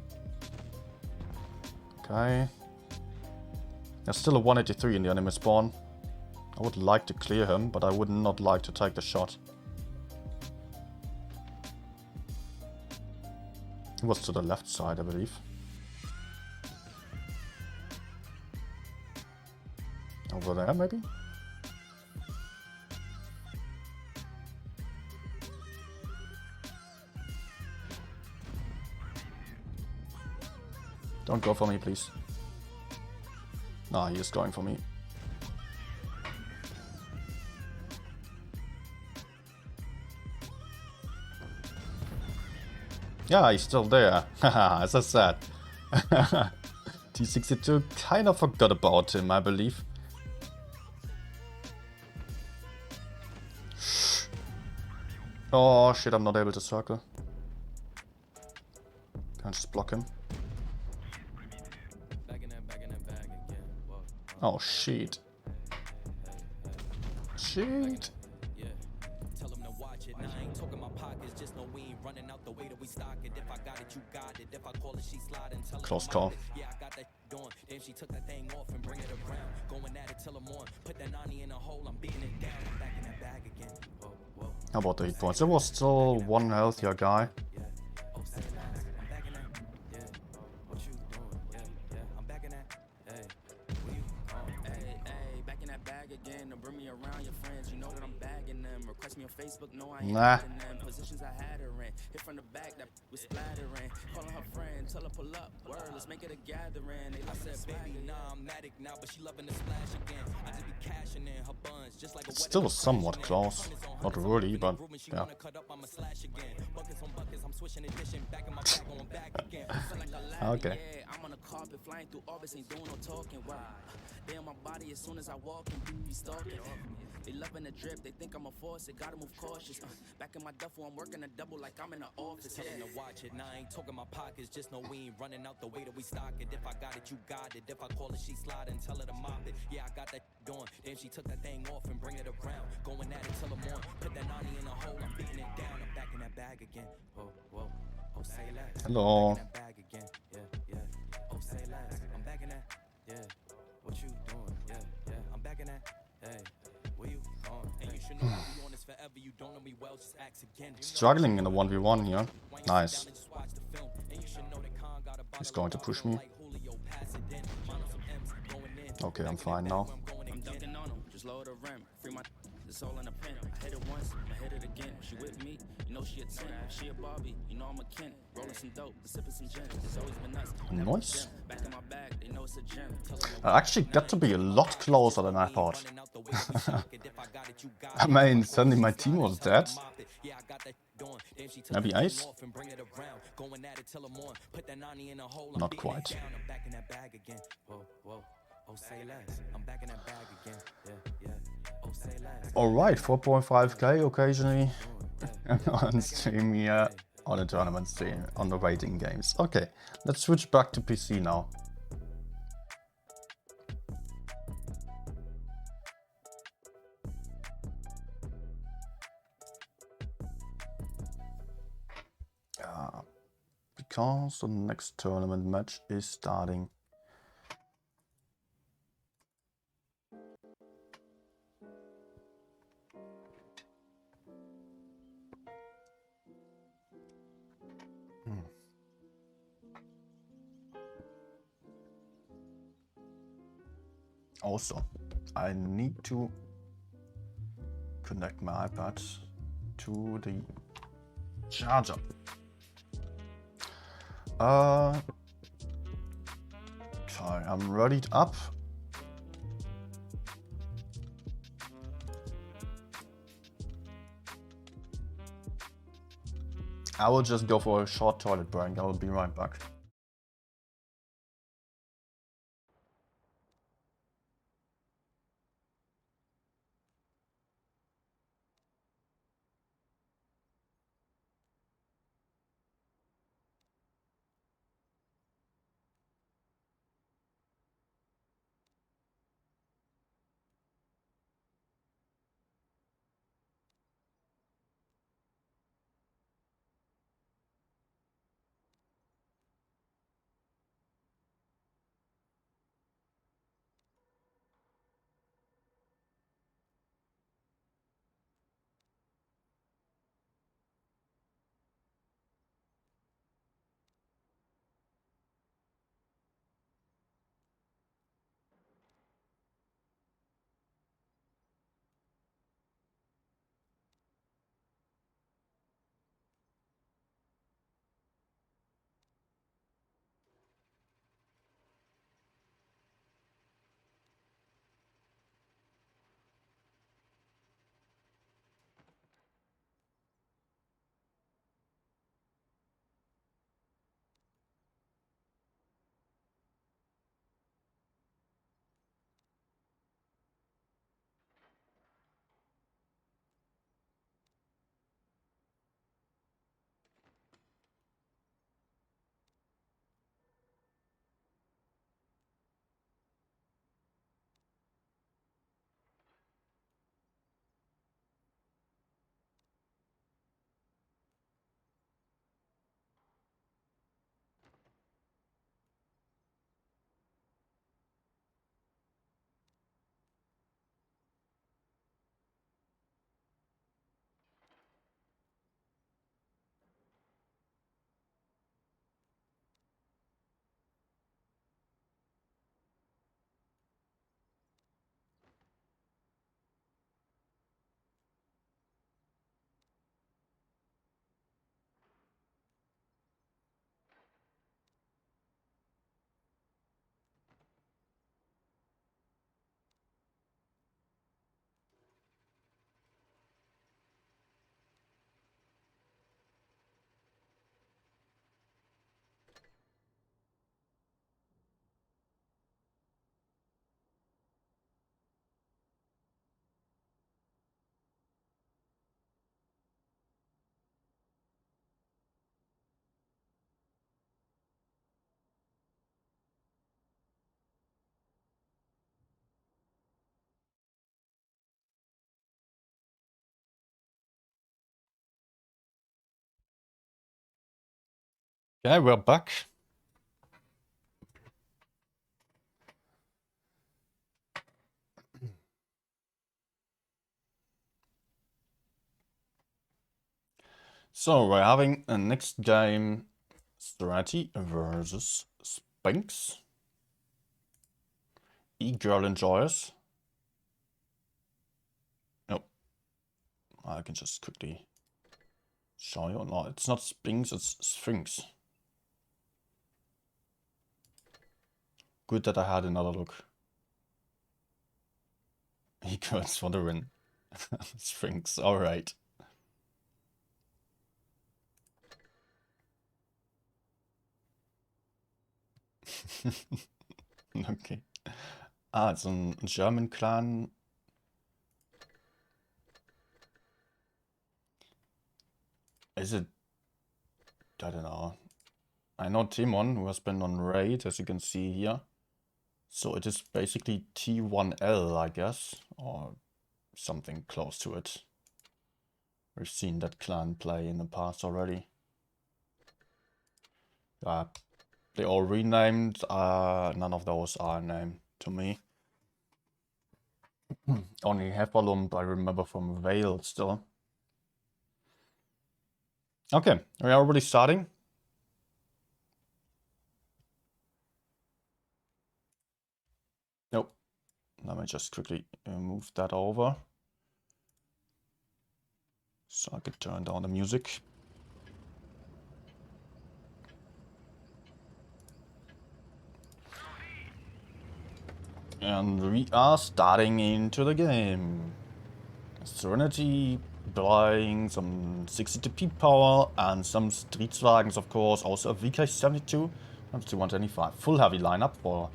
Okay. There's still a 183 in the enemy spawn. I would like to clear him, but I would not like to take the shot. He was to the left side, I believe. Over there, maybe? Don't go for me, please. Nah, he is going for me. Yeah, he's still there. Haha, as I said. T62 kind of forgot about him, I believe. Oh shit, I'm not able to circle. Can I just block him? Oh shit. Shit. Close call. How about the hit points? There was still one healthier guy. Nah. It's still somewhat close. Not really, but yeah. Okay. Damn, my body as soon as I walk and be stalking. They loving the drip, they think I'm a force, it gotta move cautious. Back in my duffel, I'm working a double like I'm in the office. Tell them to watch it, now I ain't talking my pockets, just know we ain't running out the way that we stock it. If I got it, you got it. If I call it, she slide and tell her to mop it. Yeah, I got that going. Damn, she took that thing off and bring it around. Going at it till I'm on. Put that 90 in a hole, I'm beating it down. I'm back in that bag again. Whoa, whoa. Oh, say less. Hello. I'm back in that bag again. Yeah, yeah. Oh, say less. I'm back in that. Yeah. What you doing? Yeah, yeah. I'm back in that. Hey, where you on? And you should know I'll be on this forever. You don't know me well, just ask again. Struggling in a 1v1 here. Nice. He's going to push me. Okay, I'm fine now. It's all in a pen. I hit it once, I hit it again. She with me, you know she a 10. She a Barbie, you know I'm a Ken. Rolling some dope, sipping some gin. It's always been nice. Nice. Back in my bag, they know it's a gem. I actually got to be a lot closer than I thought. I mean, suddenly my team was dead. Maybe Ace? Not quite. Alright, 4.5k occasionally on stream here, on a tournament stream, on the waiting games. Okay, let's switch back to PC now. Because the next tournament match is starting. Also, I need to connect my iPad to the charger. Okay, I'm readied up. I will just go for a short toilet break. I will be right back. Okay, we're back. So we're having a next game, SNTY versus Sphinx. E-girl enjoys. Nope. I can just quickly show you. No, it's not Sphinx, it's Sphinx. Good that I had another look. E-girls for the win. Sphinx, alright. Okay. Ah, it's a German clan. Is it? I don't know. I know Timon, who has been on raid, as you can see here. So it is basically T1L, I guess, or something close to it. We've seen that clan play in the past already. They all renamed. None of those are named to me. Only Hefalump I remember from Vale still. Okay, we are already starting. Nope. Let me just quickly move that over, so I could turn down the music. And we are starting into the game. SNTY buying some 60TP power and some Streetswagens, of course, also a VK72 and 125. Full heavy lineup for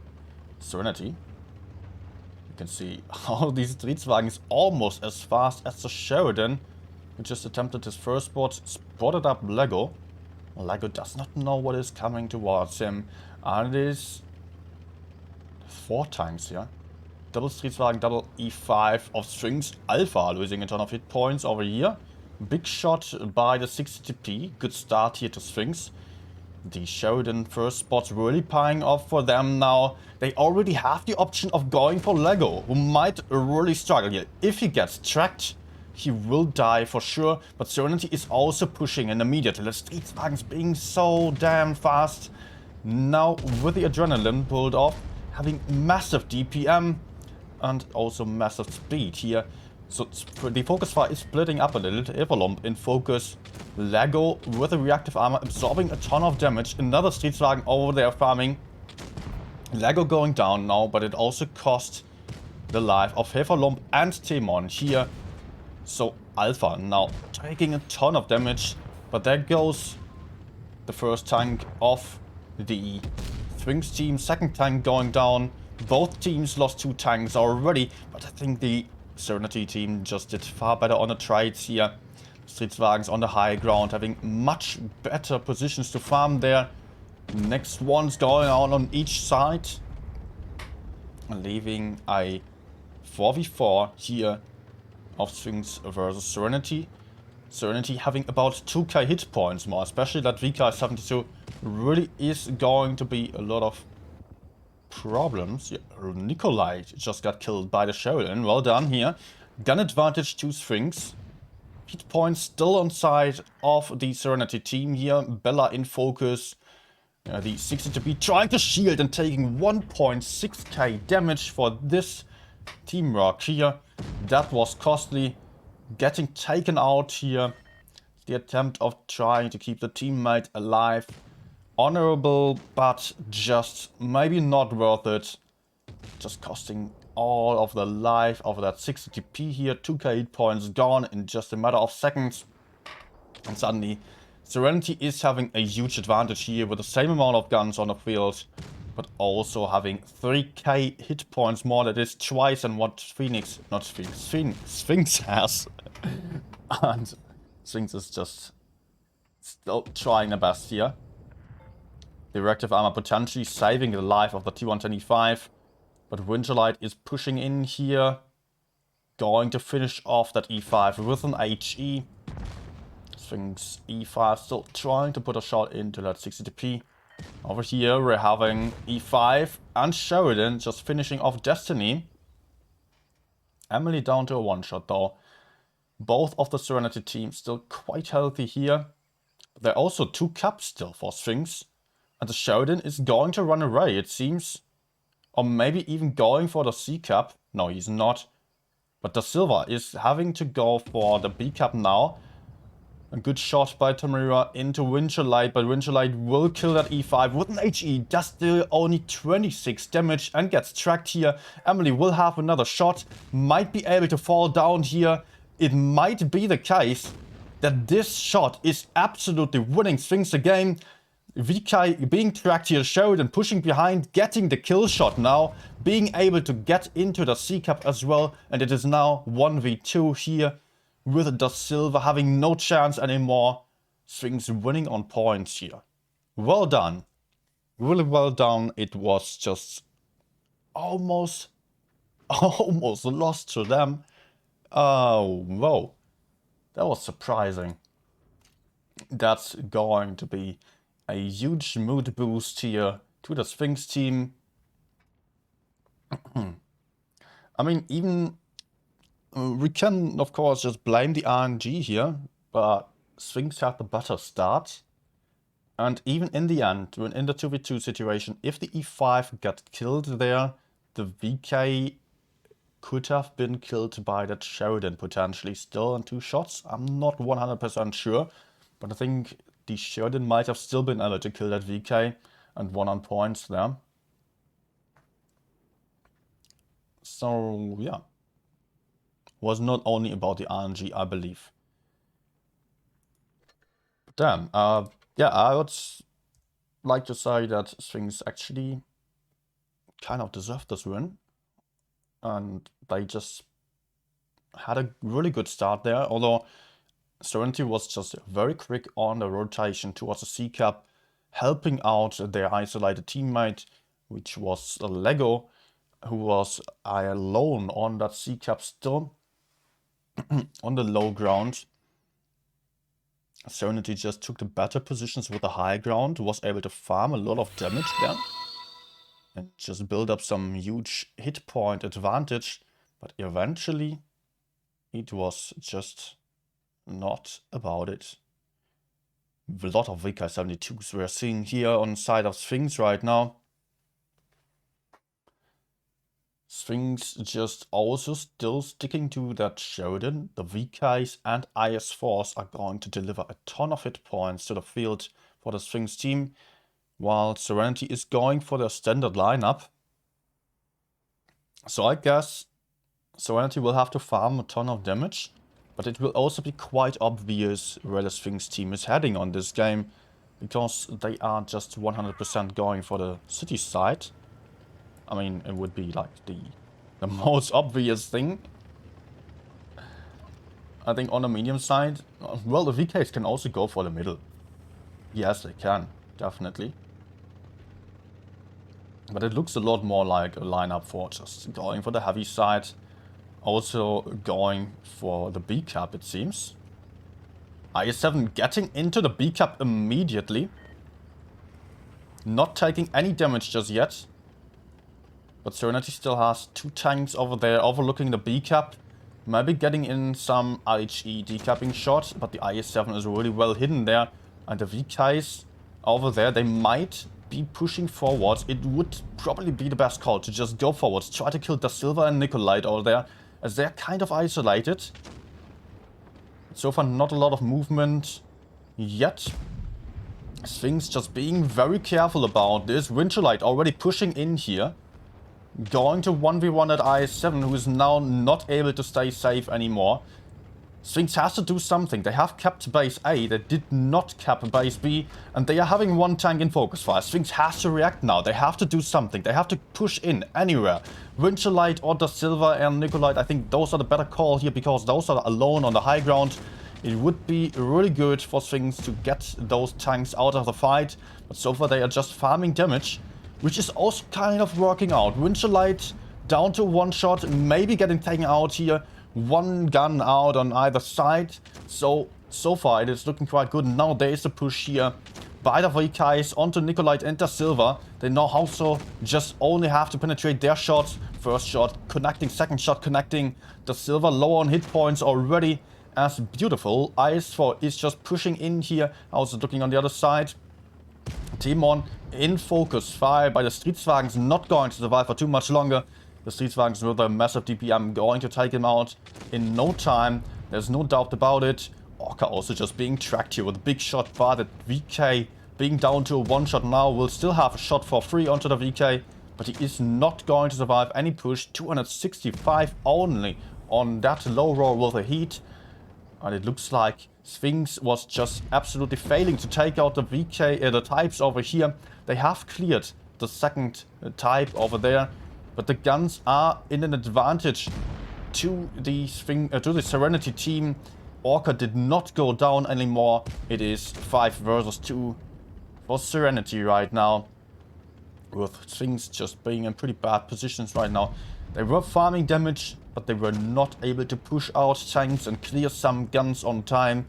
SNTY. You can see how these Streetswagen is almost as fast as the Sheridan, who just attempted his first spot, spotted up Lego. Lego does not know what is coming towards him, and it is 4 times here. Double Streetswagen, double E5 of Strings. Alpha losing a ton of hit points over here. Big shot by the 60TP. Good start here to Strings. The Sheridan first spot's really paying off for them now. They already have the option of going for Lego, who might really struggle here. If he gets tracked, he will die for sure. But SNTY is also pushing in immediately. The Streetswagen's being so damn fast. Now with the adrenaline pulled off, having massive DPM and also massive speed here. So the focus fire is splitting up a little. Everlump in focus. Lego with a reactive armor absorbing a ton of damage. Another Streetswagen over there farming. Lego going down now, but it also cost the life of Hefalump and Timon here. So Alpha now taking a ton of damage. But there goes the first tank of the Sphinx team. Second tank going down. Both teams lost 2 tanks already, but I think the SNTY team just did far better on the trades here. Streetswagens on the high ground, having much better positions to farm there. Next one's going on each side, leaving a 4v4 here of Sphinx versus SNTY. SNTY having about 2k hit points more, especially that VK72 really is going to be a lot of problems. Yeah, Nikolai just got killed by the Sheridan. Well done here. Gun advantage to Sphinx. Hit points still on side of the SNTY team here. Bella in focus. The 60TP trying to shield and taking 1.6k damage for this Team Rock here. That was costly. Getting taken out here. The attempt of trying to keep the teammate alive. Honorable, but just maybe not worth it. Just costing all of the life of that 60TP here. 2k hit points gone in just a matter of seconds. And suddenly, SNTY is having a huge advantage here with the same amount of guns on the field. But also having 3k hit points more. That is twice than what Sphinx has. And Sphinx is just still trying the best here. The reactive armor potentially saving the life of the T125. But Winterlight is pushing in here. Going to finish off that E5 with an HE. Sphinx E5 still trying to put a shot into that 60TP. Over here we're having E5 and Sheridan just finishing off Destiny. Emily down to a one-shot though. Both of the Serenity teams still quite healthy here. There are also 2 caps still for Sphinx. And the Sheridan is going to run away, it seems. Or maybe even going for the C cap. No, he's not. But Da Silva is having to go for the B cap now. A good shot by Tamira into Winterlight, but Winterlight will kill that E5 with an HE. Does still only 26 damage and gets tracked here. Emily will have another shot. Might be able to fall down here. It might be the case that this shot is absolutely winning Sphinx the game. VK being tracked here, Sheridan pushing behind, getting the kill shot now, being able to get into the C-Cap as well, and it is now 1v2 here, with Da Silva having no chance anymore. Sphinx winning on points here. Well done. Really well done. It was just almost lost to them. Oh, whoa. That was surprising. That's going to be a huge mood boost here to the Sphinx team. I mean, even we can, of course, just blame the RNG here, but Sphinx had the better start. And even in the end, when in the 2v2 situation, if the E5 got killed there, the VK could have been killed by that Sheridan potentially still in 2 shots. I'm not 100% sure, but I think the Sheridan might have still been able to kill that VK and won on points there. So, yeah. Was not only about the RNG, I believe. But damn, yeah, I would like to say that Sphinx actually kind of deserved this win. And they just had a really good start there, although Serenity was just very quick on the rotation towards the C-Cap, helping out their isolated teammate, which was Lego, who was alone on that C-Cap still, on the low ground. Serenity just took the better positions with the high ground, was able to farm a lot of damage there, and just build up some huge hit point advantage, but eventually it was just not about it. A lot of VK72s we're seeing here on the side of Sphinx right now. Sphinx just also still sticking to that Sheridan. The VKs and IS4s are going to deliver a ton of hit points to the field for the Sphinx team, while Serenity is going for their standard lineup. So I guess Serenity will have to farm a ton of damage, but it will also be quite obvious where the Sphinx team is heading on this game, because they are just 100% going for the city side. I mean, it would be like the most obvious thing. I think on the medium side, well, the VKs can also go for the middle. Yes, they can, definitely. But it looks a lot more like a lineup for just going for the heavy side. Also going for the B cap, it seems. IS7 getting into the B cap immediately. Not taking any damage just yet. But Serenity still has 2 tanks over there overlooking the B cap. Maybe getting in some RHE decapping shot, but the IS7 is really well hidden there. And the VKs over there, they might be pushing forward. It would probably be the best call to just go forward. Try to kill Da Silva and Nicolite over there, as they're kind of isolated. So far, not a lot of movement yet. Sphinx just being very careful about this. Winterlight already pushing in here. Going to 1v1 at IS7, who is now not able to stay safe anymore. Sphinx has to do something. They have capped base A, they did not cap base B, and they are having 1 tank in focus fire. Sphinx has to react now. They have to do something. They have to push in anywhere. Winterlight or Da Silva and Nicolite, I think those are the better call here, because those are alone on the high ground. It would be really good for Sphinx to get those tanks out of the fight, but so far they are just farming damage, which is also kind of working out. Winterlight down to 1 shot, maybe getting taken out here. 1 gun out on either side. So so far it is looking quite good. Now there is a push here by the VKs onto Nikolite and the Silver. They now also just only have to penetrate their shots. First shot connecting, second shot connecting. The Silver low on hit points already. As beautiful. IS4 is just pushing in here. Also looking on the other side. Timon in focus. Fire by the Streetswagens, not going to survive for too much longer. The Streetswagens with a massive DPM going to take him out in no time. There's no doubt about it. Orca also just being tracked here with a big shot, but the VK being down to a one shot now will still have a shot for free onto the VK, but he is not going to survive any push. 265 only on that low roll with a heat. And it looks like Sphinx was just absolutely failing to take out the VK, the types over here. They have cleared the second type over there, but the guns are in an advantage to the Serenity team. Orca did not go down anymore. It is 5 versus 2 for Serenity right now, with Sphinx just being in pretty bad positions right now. They were farming damage, but they were not able to push out tanks and clear some guns on time.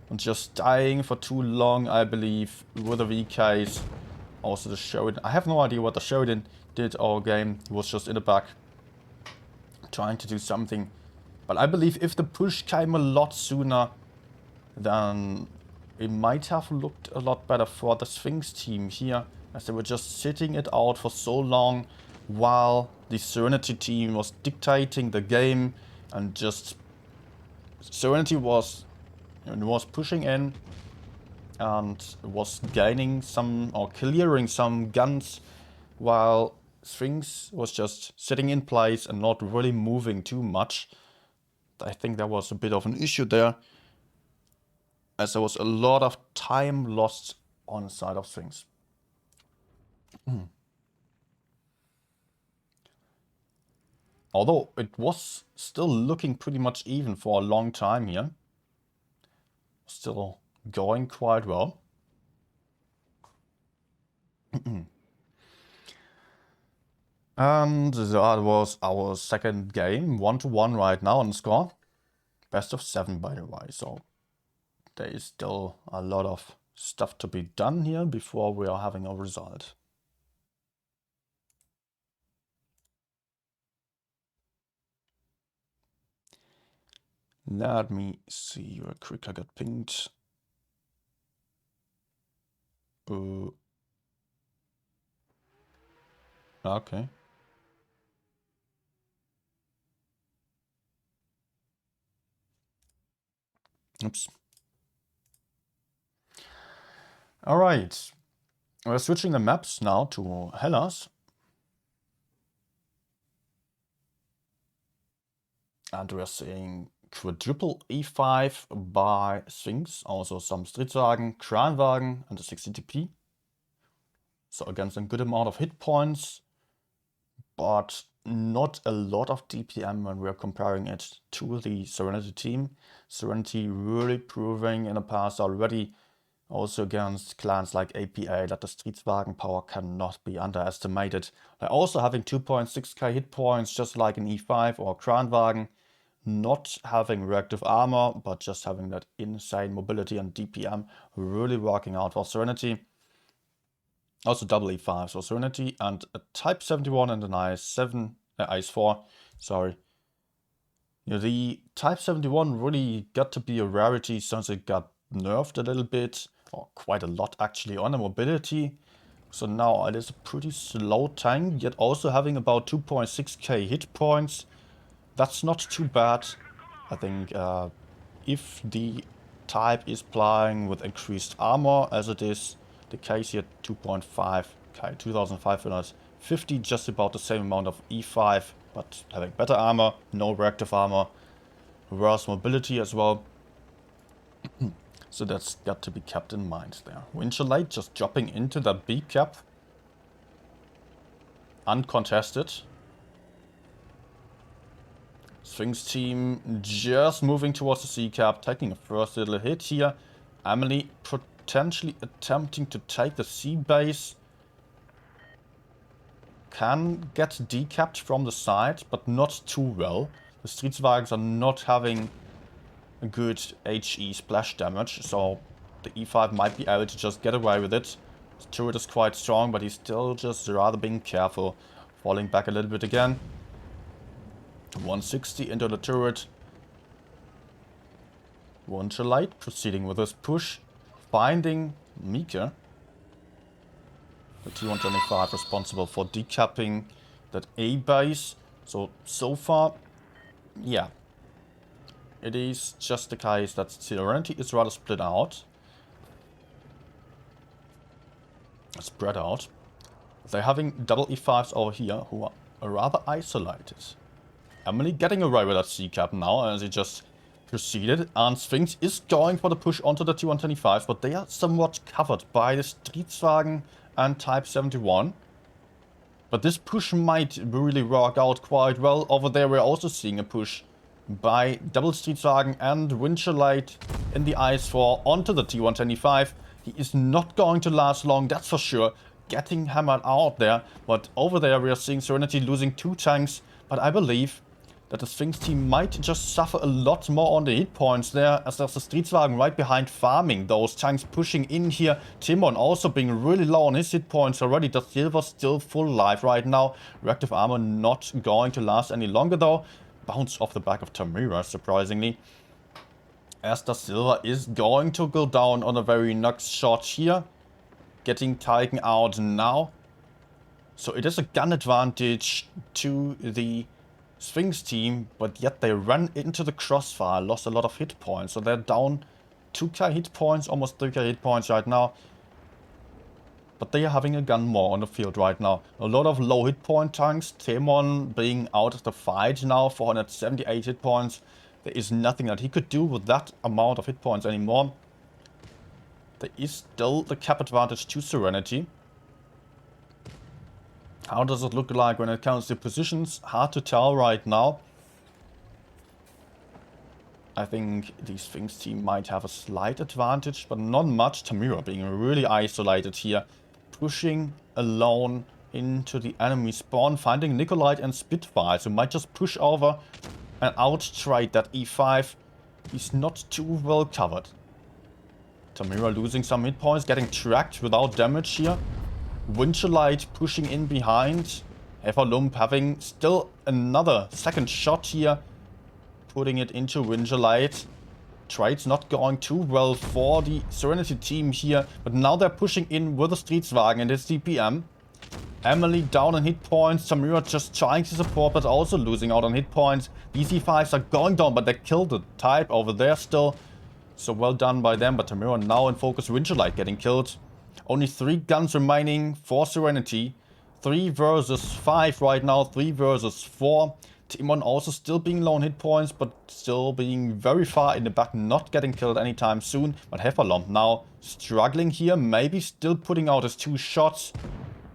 And just dying for too long, I believe, with the VKs. Also the Sheridan. I have no idea what the Sheridan did all game. He was just in the back, trying to do something. But I believe if the push came a lot sooner, then it might have looked a lot better for the Sphinx team here, as they were just sitting it out for so long while the Serenity team was dictating the game, and just Serenity was pushing in and was gaining some or clearing some guns, while Sphinx was just sitting in place and not really moving too much. I think there was a bit of an issue there, as there was a lot of time lost on the side of Sphinx. Although it was still looking pretty much even for a long time here. Still going quite well. And that was our second game, 1-1 right now on the score. Best of 7, by the way, so there is still a lot of stuff to be done here before we are having a result. Let me see real quick. I got pinged. Okay. Oops. Alright. We're switching the maps now to Hellas. And we're seeing quadruple E5 by Sphinx. Also some Streetwagen, Kranwagen, and the 60TP. So against a good amount of hit points, but not a lot of DPM when we're comparing it to the Serenity team. Serenity really proving in the past already, also against clans like APA, that the Streetwagen power cannot be underestimated. They're also having 2.6k hit points, just like an E5 or Kranwagen. Not having reactive armor, but just having that insane mobility and DPM really working out for Serenity. Also double E5, so Serenity and a Type 71 and an IS4, sorry. You know, the Type 71 really got to be a rarity since it got nerfed a little bit, or quite a lot actually, on the mobility. So now it is a pretty slow tank, yet also having about 2.6k hit points. That's not too bad. I think if the type is playing with increased armor, as it is the case here, 2.5k, 2550, just about the same amount of E5, but having better armor, no reactive armor, worse mobility as well. So that's got to be kept in mind there. Winchellite just dropping into the B cap, uncontested. Sphinx team just moving towards the C cap, taking a first little hit here. Emily potentially attempting to take the C base. Can get decapped from the side, but not too well. The Streetswagens are not having good HE splash damage, so the E5 might be able to just get away with it. His turret is quite strong, but he's still just rather being careful. Falling back a little bit again. 160 into the turret. Light proceeding with his push. Finding Mika. The T-125 responsible for decapping that A base. So far, yeah. It is just the case that Serenity is rather split out. Spread out. They're having double E5s over here who are rather isolated. Emily getting away with that C-cap now as he just proceeded. And Sphinx is going for the push onto the T-125, but they are somewhat covered by the Streetswagen and Type 71. But this push might really work out quite well. Over there we're also seeing a push by double Streetswagen and Winterlight in the IS-4 onto the T-125. He is not going to last long, that's for sure. Getting hammered out there. But over there we are seeing Serenity losing 2 tanks. But I believe that the Sphinx team might just suffer a lot more on the hit points there, as there's the Streetswagen right behind farming those tanks, pushing in here. Timon also being really low on his hit points already. The Silver still full life right now. Reactive armor not going to last any longer though. Bounce off the back of Tamira, surprisingly. As the Silver is going to go down on a very next shot here. Getting taken out now. So it is a gun advantage to the Sphinx team, but yet they ran into the crossfire, lost a lot of hit points. So they're down 2k hit points, almost 3k hit points right now. But they are having a gun more on the field right now. A lot of low hit point tanks. Temon being out of the fight now, 478 hit points. There is nothing that he could do with that amount of hit points anymore. There is still the cap advantage to Serenity. How does it look like when it comes to positions? Hard to tell right now. I think the Sphinx team might have a slight advantage, but not much. Tamira being really isolated here. Pushing alone into the enemy spawn. Finding Nikolite and Spitfire. So might just push over and out-trade that E5. He's not too well covered. Tamira losing some hit points. Getting tracked without damage here. Winterlight pushing in behind. Everlump having still another second shot here. Putting it into Winterlight. Trade's not going too well for the Serenity team here. But now they're pushing in with the Streetswagen and his DPM. Emily down on hit points. Tamira just trying to support but also losing out on hit points. These E5s are going down, but they killed the type over there still. So well done by them. But Tamira now in focus. Winterlight getting killed. Only 3 guns remaining for Serenity. 3 versus 5 right now. 3 versus 4. Timon also still being low on hit points, but still being very far in the back. Not getting killed anytime soon. But Hefalomp now struggling here. Maybe still putting out his 2 shots.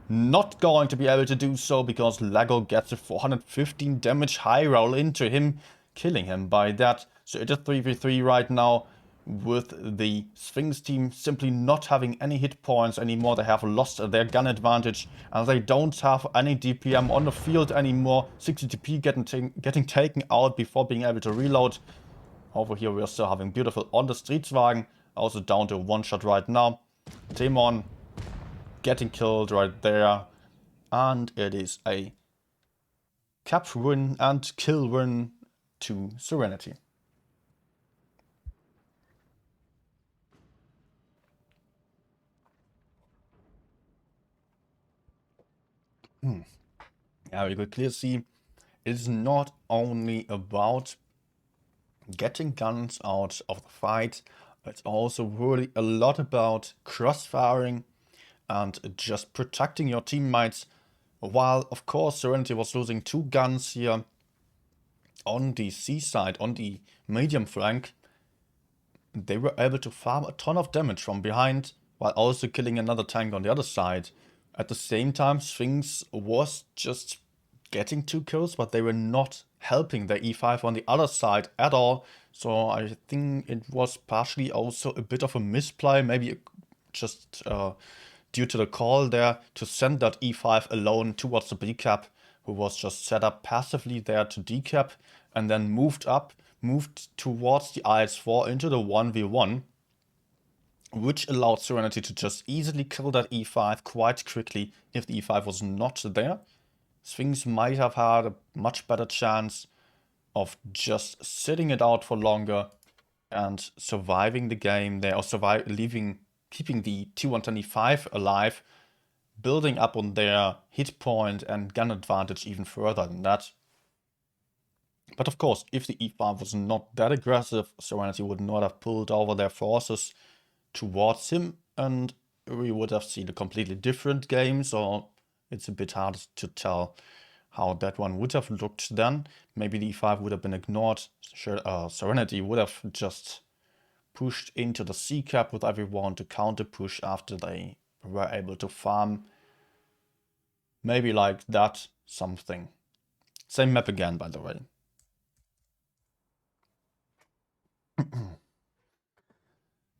Not going to be able to do so because Lego gets a 415 damage high roll into him. Killing him by that. So it is 3v3 right now. With the Sphinx team simply not having any hit points anymore. They have lost their gun advantage and they don't have any DPM on the field anymore. 60 TP getting taken out before being able to reload. Over here we are still having beautiful on the Streetswagen. Also down to 1 shot right now. Demon getting killed right there. And it is a cap win and kill win to Serenity. Yeah, we could clearly see it is not only about getting guns out of the fight, it's also really a lot about cross-firing and just protecting your teammates. While, of course, Serenity was losing 2 guns here on the C side, on the medium flank, they were able to farm a ton of damage from behind while also killing another tank on the other side. At the same time, Sphinx was just getting 2 kills, but they were not helping their E5 on the other side at all. So I think it was partially also a bit of a misplay, maybe just due to the call there to send that E5 alone towards the B cap, who was just set up passively there to decap and then moved up. moved towards the IS-4 into the 1v1, which allowed Serenity to just easily kill that e5 quite quickly. If the e5 was not there, Sphinx might have had a much better chance of just sitting it out for longer and surviving the game there, or keeping the T125 alive, building up on their hit point and gun advantage even further than that. But of course, if the e5 was not that aggressive, Serenity would not have pulled over their forces towards him, and we would have seen a completely different game, so it's a bit hard to tell how that one would have looked then. Maybe the e5 would have been ignored. Serenity would have just pushed into the C cap with everyone to counter push after they were able to farm. Maybe like that, something. Same map again, by the way.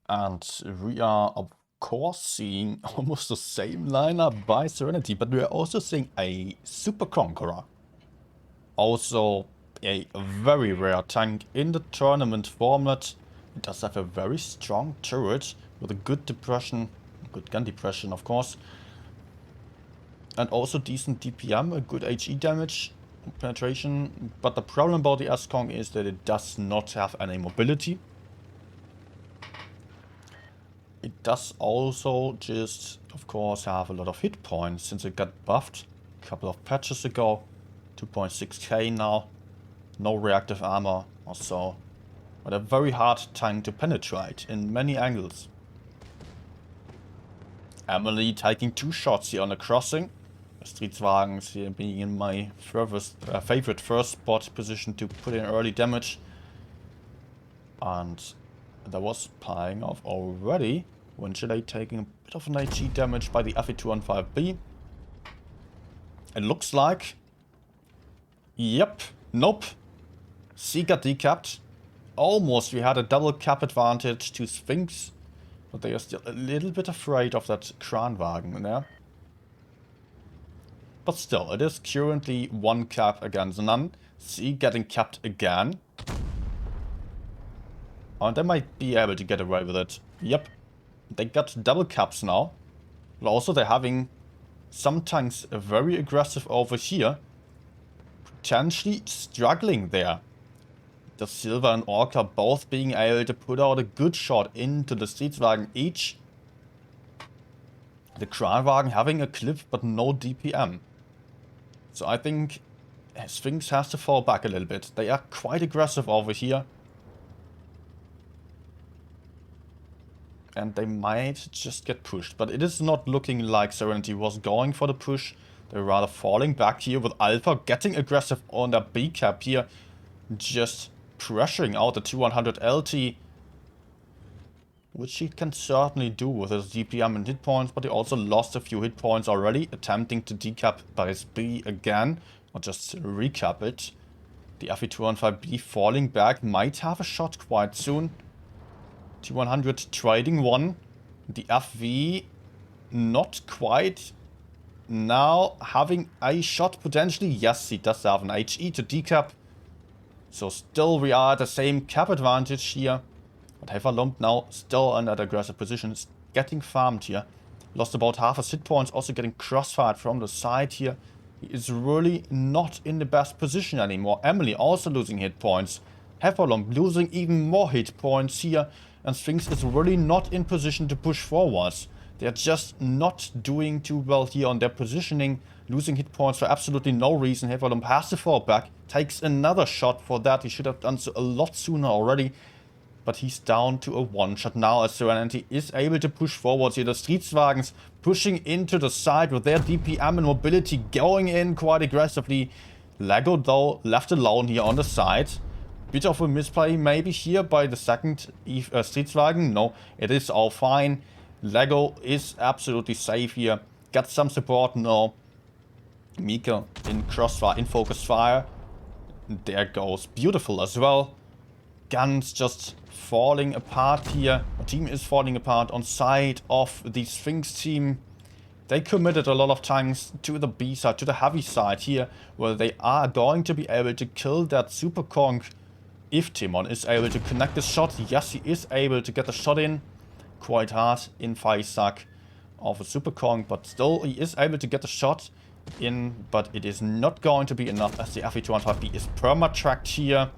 And we are, of course, seeing almost the same lineup by Serenity, but we are also seeing a Super Conqueror. Also a very rare tank in the tournament format. It does have a very strong turret with a good depression, good gun depression, of course. And also decent DPM, a good HE damage penetration. But the problem about the S-Kong is that it does not have any mobility. It does also just, of course, have a lot of hit points since it got buffed a couple of patches ago. 2.6k now. No reactive armor or so. But a very hard tank to penetrate in many angles. Emily taking 2 shots here on the crossing. Streetswagens here being in my favorite first spot position to put in early damage. And that was paying off already. Winchellay taking a bit of an HE damage by the FE215B. It looks like... Yep. Nope. C got decapped. Almost we had a double cap advantage to Sphinx. But they are still a little bit afraid of that Kranwagen there. But still, it is currently 1 cap against none. C getting capped again. And they might be able to get away with it. Yep. They got double caps now. But also they're having some tanks very aggressive over here. Potentially struggling there. The Silver and Orca both being able to put out a good shot into the Streetswagen each. The Kranwagen having a clip but no DPM. So I think Sphinx has to fall back a little bit. They are quite aggressive over here. And they might just get pushed. But it is not looking like Serenity was going for the push. They're rather falling back here with Alpha getting aggressive on their B cap here. Just pressuring out the 200 LT. Which he can certainly do with his DPM and hit points. But he also lost a few hit points already. Attempting to decap by his B again. Or just recap it. The FE215B falling back. Might have a shot quite soon. T100 trading one. The FV not quite. Now having a shot potentially. Yes, he does have an HE to decap. So still we are at the same cap advantage here. But Heferlump now still under that aggressive position. Is getting farmed here. Lost about half his hit points. Also getting crossfired from the side here. He is really not in the best position anymore. Emily also losing hit points. Heferlump losing even more hit points here. And Sphinx is really not in position to push forwards. They're just not doing too well here on their positioning. Losing hit points for absolutely no reason. Heferlump has to fall back. Takes another shot for that. He should have done so a lot sooner already. But he's down to a 1-shot now as Serenity is able to push forwards here. The Streetswagens pushing into the side with their DPM and mobility going in quite aggressively. Lego though left alone here on the side. Bit of a misplay maybe here by the second Streetswagen. No, it is all fine. Lego is absolutely safe here. Got some support now. Mika in crossfire, in focus fire. There goes beautiful as well. Guns just falling apart here. The team is falling apart on side of the Sphinx team. They committed a lot of tanks to the B side, to the heavy side here, where they are going to be able to kill that Super Conk if Timon is able to connect the shot. Yes, he is able to get the shot in quite hard in 5 sec of a Super Kong, but still he is able to get the shot in, but it is not going to be enough as the FE205B is perma-tracked here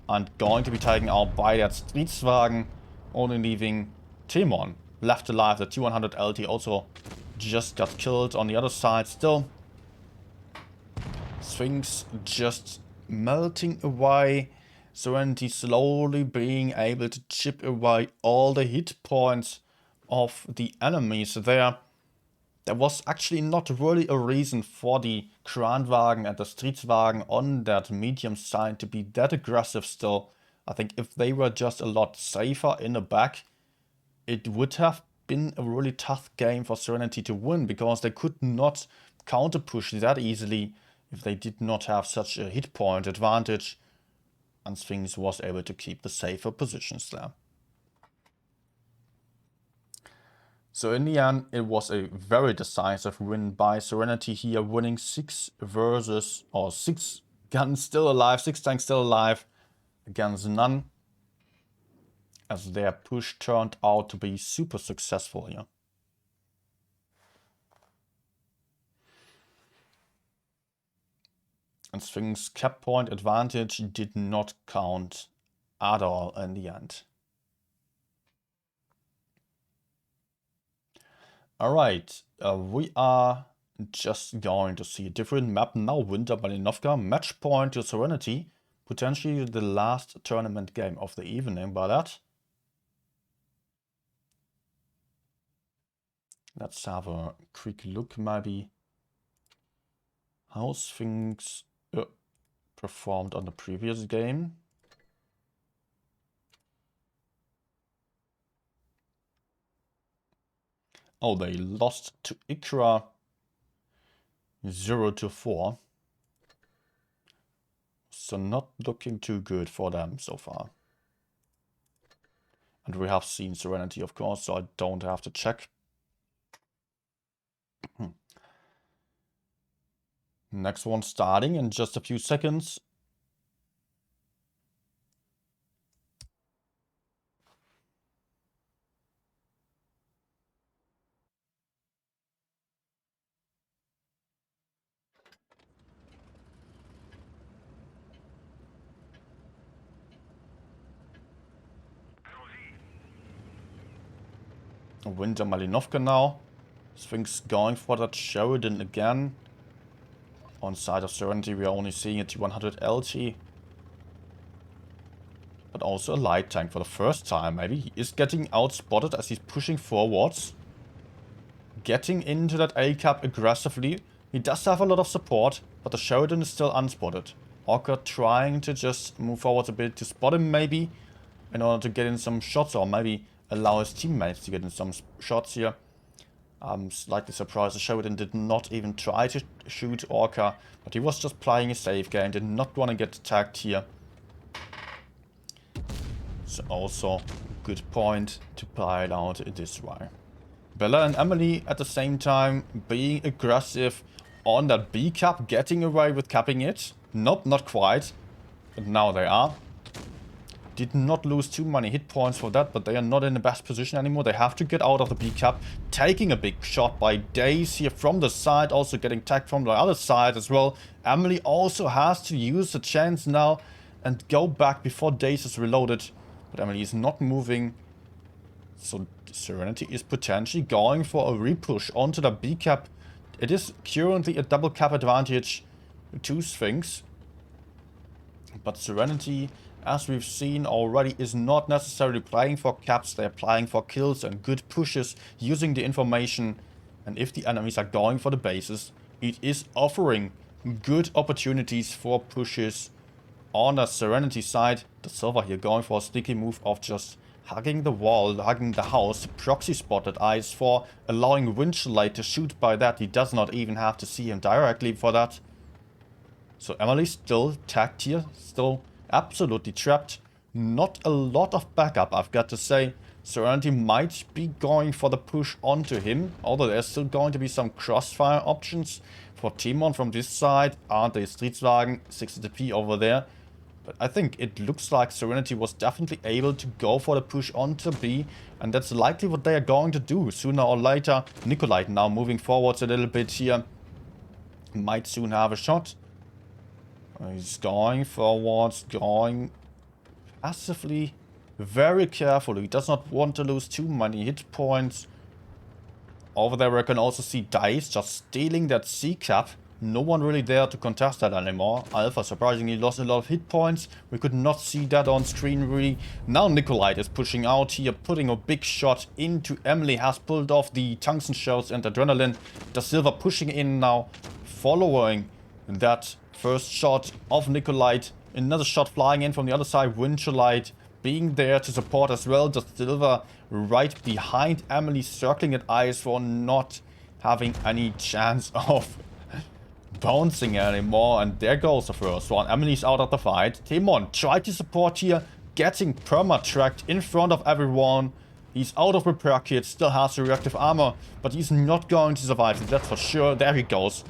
and going to be taken out by that Streetswagen, only leaving Timon left alive. The T100 LT also just got killed on the other side. Still, Sphinx just melting away. SNTY slowly being able to chip away all the hit points of the enemies there. There was actually not really a reason for the Kranwagen and the Streetswagen on that medium side to be that aggressive still. I think if they were just a lot safer in the back, it would have been a really tough game for SNTY to win, because they could not counter push that easily if they did not have such a hit point advantage. And Sphinx was able to keep the safer positions there. So in the end, it was a very decisive win by SNTY here, winning 6 guns still alive, 6 tanks still alive against none, as their push turned out to be super successful here. And Sphinx cap point advantage did not count at all in the end. Alright, we are just going to see a different map now. Winter Malinovka, match point to SNTY. Potentially the last tournament game of the evening by that. Let's have a quick look maybe how Sphinx performed on the previous game. Oh, they lost to Ikra 0-4. So not looking too good for them so far. And we have seen SNTY, of course, so I don't have to check. Next one starting in just a few seconds. Winter Malinovka now. Sphinx going for that Sheridan again. On side of SNTY, we are only seeing a T100 LT. But also a light tank for the first time, maybe. He is getting outspotted as he's pushing forwards. Getting into that A-cap aggressively. He does have a lot of support, but the Sheridan is still unspotted. Orca trying to just move forward a bit to spot him maybe, in order to get in some shots, or maybe allow his teammates to get in some shots here. I'm slightly surprised the Sheridan did not even try to shoot Orca, but he was just playing a safe game, did not want to get attacked here. So also good point to play it out this way. Bella and Emily at the same time being aggressive on that B cap, getting away with capping it. Not quite, but now they are. Did not lose too many hit points for that, but they are not in the best position anymore. They have to get out of the B cap, taking a big shot by Daze here from the side, also getting tagged from the other side as well. Emily also has to use the chance now and go back before Daze is reloaded, but Emily is not moving. So SNTY is potentially going for a repush onto the B cap. It is currently a double cap advantage to Sphinx, but SNTY, as we've seen already, is not necessarily playing for caps. They're playing for kills and good pushes using the information. And if the enemies are going for the bases, it is offering good opportunities for pushes on the SNTY side. The Silver here going for a sneaky move of just hugging the wall, hugging the house. Proxy spotted eyes for allowing Winchlight to shoot by that. He does not even have to see him directly for that. So Emily still tagged here, still absolutely trapped. Not a lot of backup, I've got to say. SNTY might be going for the push onto him, although there's still going to be some crossfire options for Timon from this side and the Streetswagen 60p over there. But I think it looks like Serenity was definitely able to go for the push onto B, and that's likely what they are going to do sooner or later. Nikolai now moving forwards a little bit here. Might soon have a shot. He's going forwards, going passively, very carefully. He does not want to lose too many hit points. Over there I can also see Dice just stealing that C-cap. No one really there to contest that anymore. Alpha surprisingly lost a lot of hit points. We could not see that on screen really. Now Nikolai is pushing out here, putting a big shot into Emily. Has pulled off the tungsten shells and adrenaline. Da Silva pushing in now, following that first shot of Nikolai. Another shot flying in from the other side. Winchellite being there to support as well. Da Silva right behind Emily, circling at eyes for not having any chance of bouncing anymore. And there goes the first one. Emily's out of the fight. Timon tried to support here, getting perma-tracked in front of everyone. He's out of repair kit, still has the reactive armor, but he's not going to survive, that's for sure. There he goes.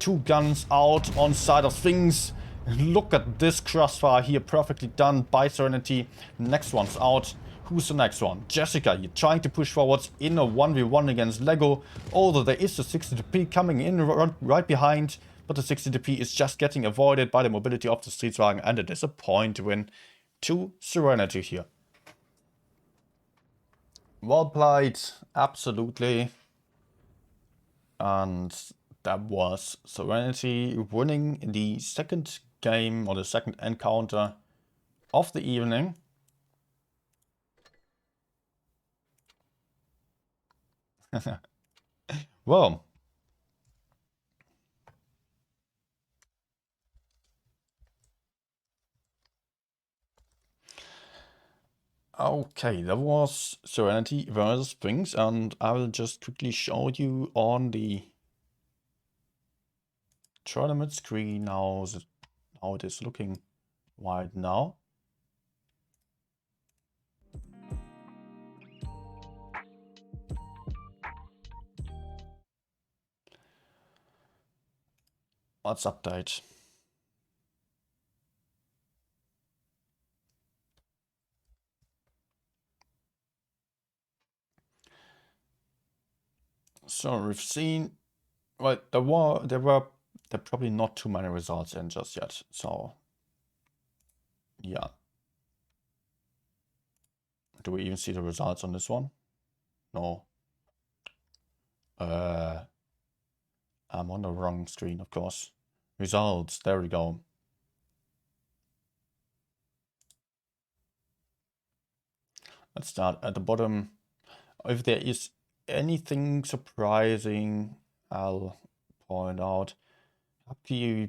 2 guns out on side of things. Look at this crossfire here, perfectly done by Serenity. Next one's out. Who's the next one? Jessica, you're trying to push forwards in a 1v1 against Lego. Although there is the 60p coming in right behind. But the 60p is just getting avoided by the mobility of the Streetwagen. And it is a point win to Serenity here. Well played, absolutely. And that was Serenity winning the second game, or the second encounter of the evening. Well, okay, that was Serenity versus Sphinx, and I will just quickly show you on the tournament screen how it is looking right now. Let's update. So we've seen, well, there were probably not too many results in just yet. So yeah. Do we even see the results on this one? No. I'm on the wrong screen, of course. Results, there we go. Let's start at the bottom. If there is anything surprising, I'll point out. Hapki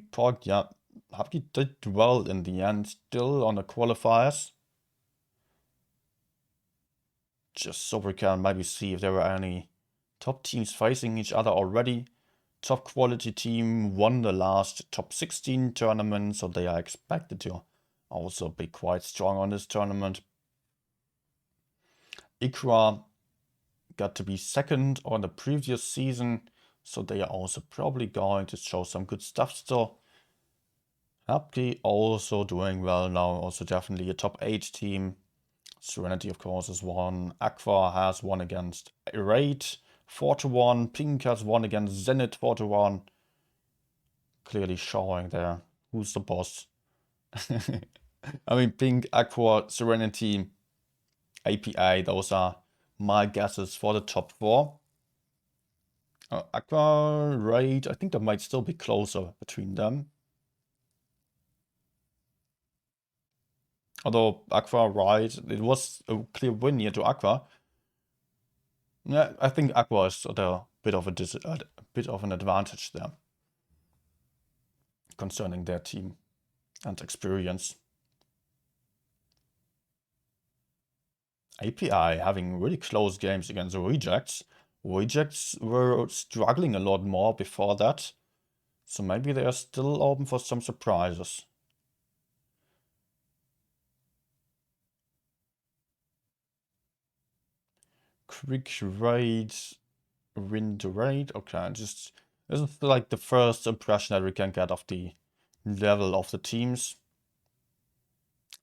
did well in the end, still on the qualifiers. Just so we can maybe see if there were any top teams facing each other already. Top quality team won the last top 16 tournament, so they are expected to also be quite strong on this tournament. Ikra got to be second on the previous season, so they are also probably going to show some good stuff still. Hapki also doing well now, also definitely a top 8 team. Serenity, of course, has won. Aqua has won against Raid 4-1. Pink has won against Zenit 4-1. Clearly showing there who's the boss. I mean, Pink, Aqua, Serenity, APA, those are my guesses for the top 4. Aqua, Raid, I think there might still be closer between them. Although Aqua, Raid, it was a clear win here to Aqua. Yeah, I think Aqua is at a bit of an advantage there concerning their team and experience. API having really close games against the Rejects. Rejects were struggling a lot more before that, so maybe they are still open for some surprises. Quick raid, win the raid. Okay, just this is like the first impression that we can get of the level of the teams.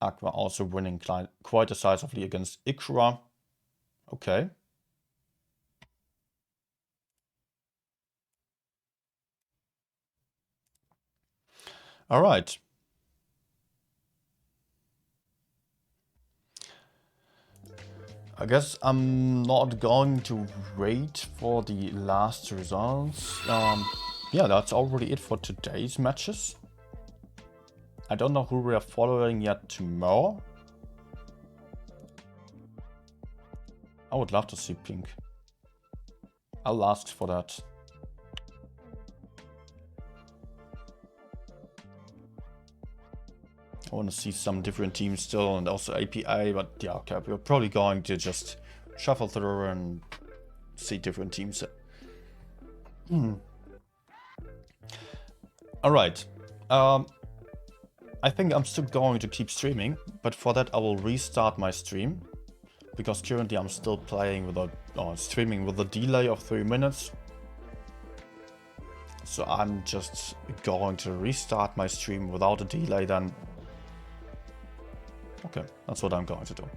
Aqua also winning quite decisively against Ikra. Okay. All right. I guess I'm not going to wait for the last results. Yeah, that's already it for today's matches. I don't know who we are following yet tomorrow. I would love to see Pink. I'll ask for that. I want to see some different teams still, and also API, but yeah, okay, we're probably going to just shuffle through and see different teams. Alright. I think I'm still going to keep streaming, but for that I will restart my stream. Because currently I'm still playing with streaming with a delay of 3 minutes. So I'm just going to restart my stream without a delay then. Okay, that's what I'm going to do.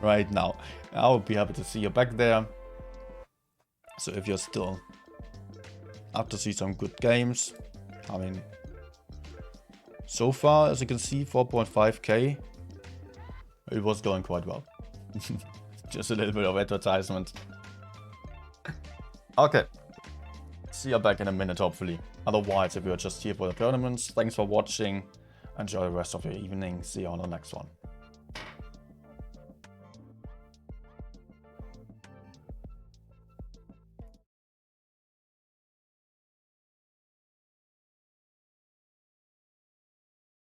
Right now. I will be happy to see you back there. So if you're still up to see some good games, I mean, so far as you can see 4.5k, it was going quite well. Just a little bit of advertisement. Okay. See you back in a minute, hopefully. Otherwise, if you're just here for the tournaments, thanks for watching. Enjoy the rest of your evening. See you on the next one.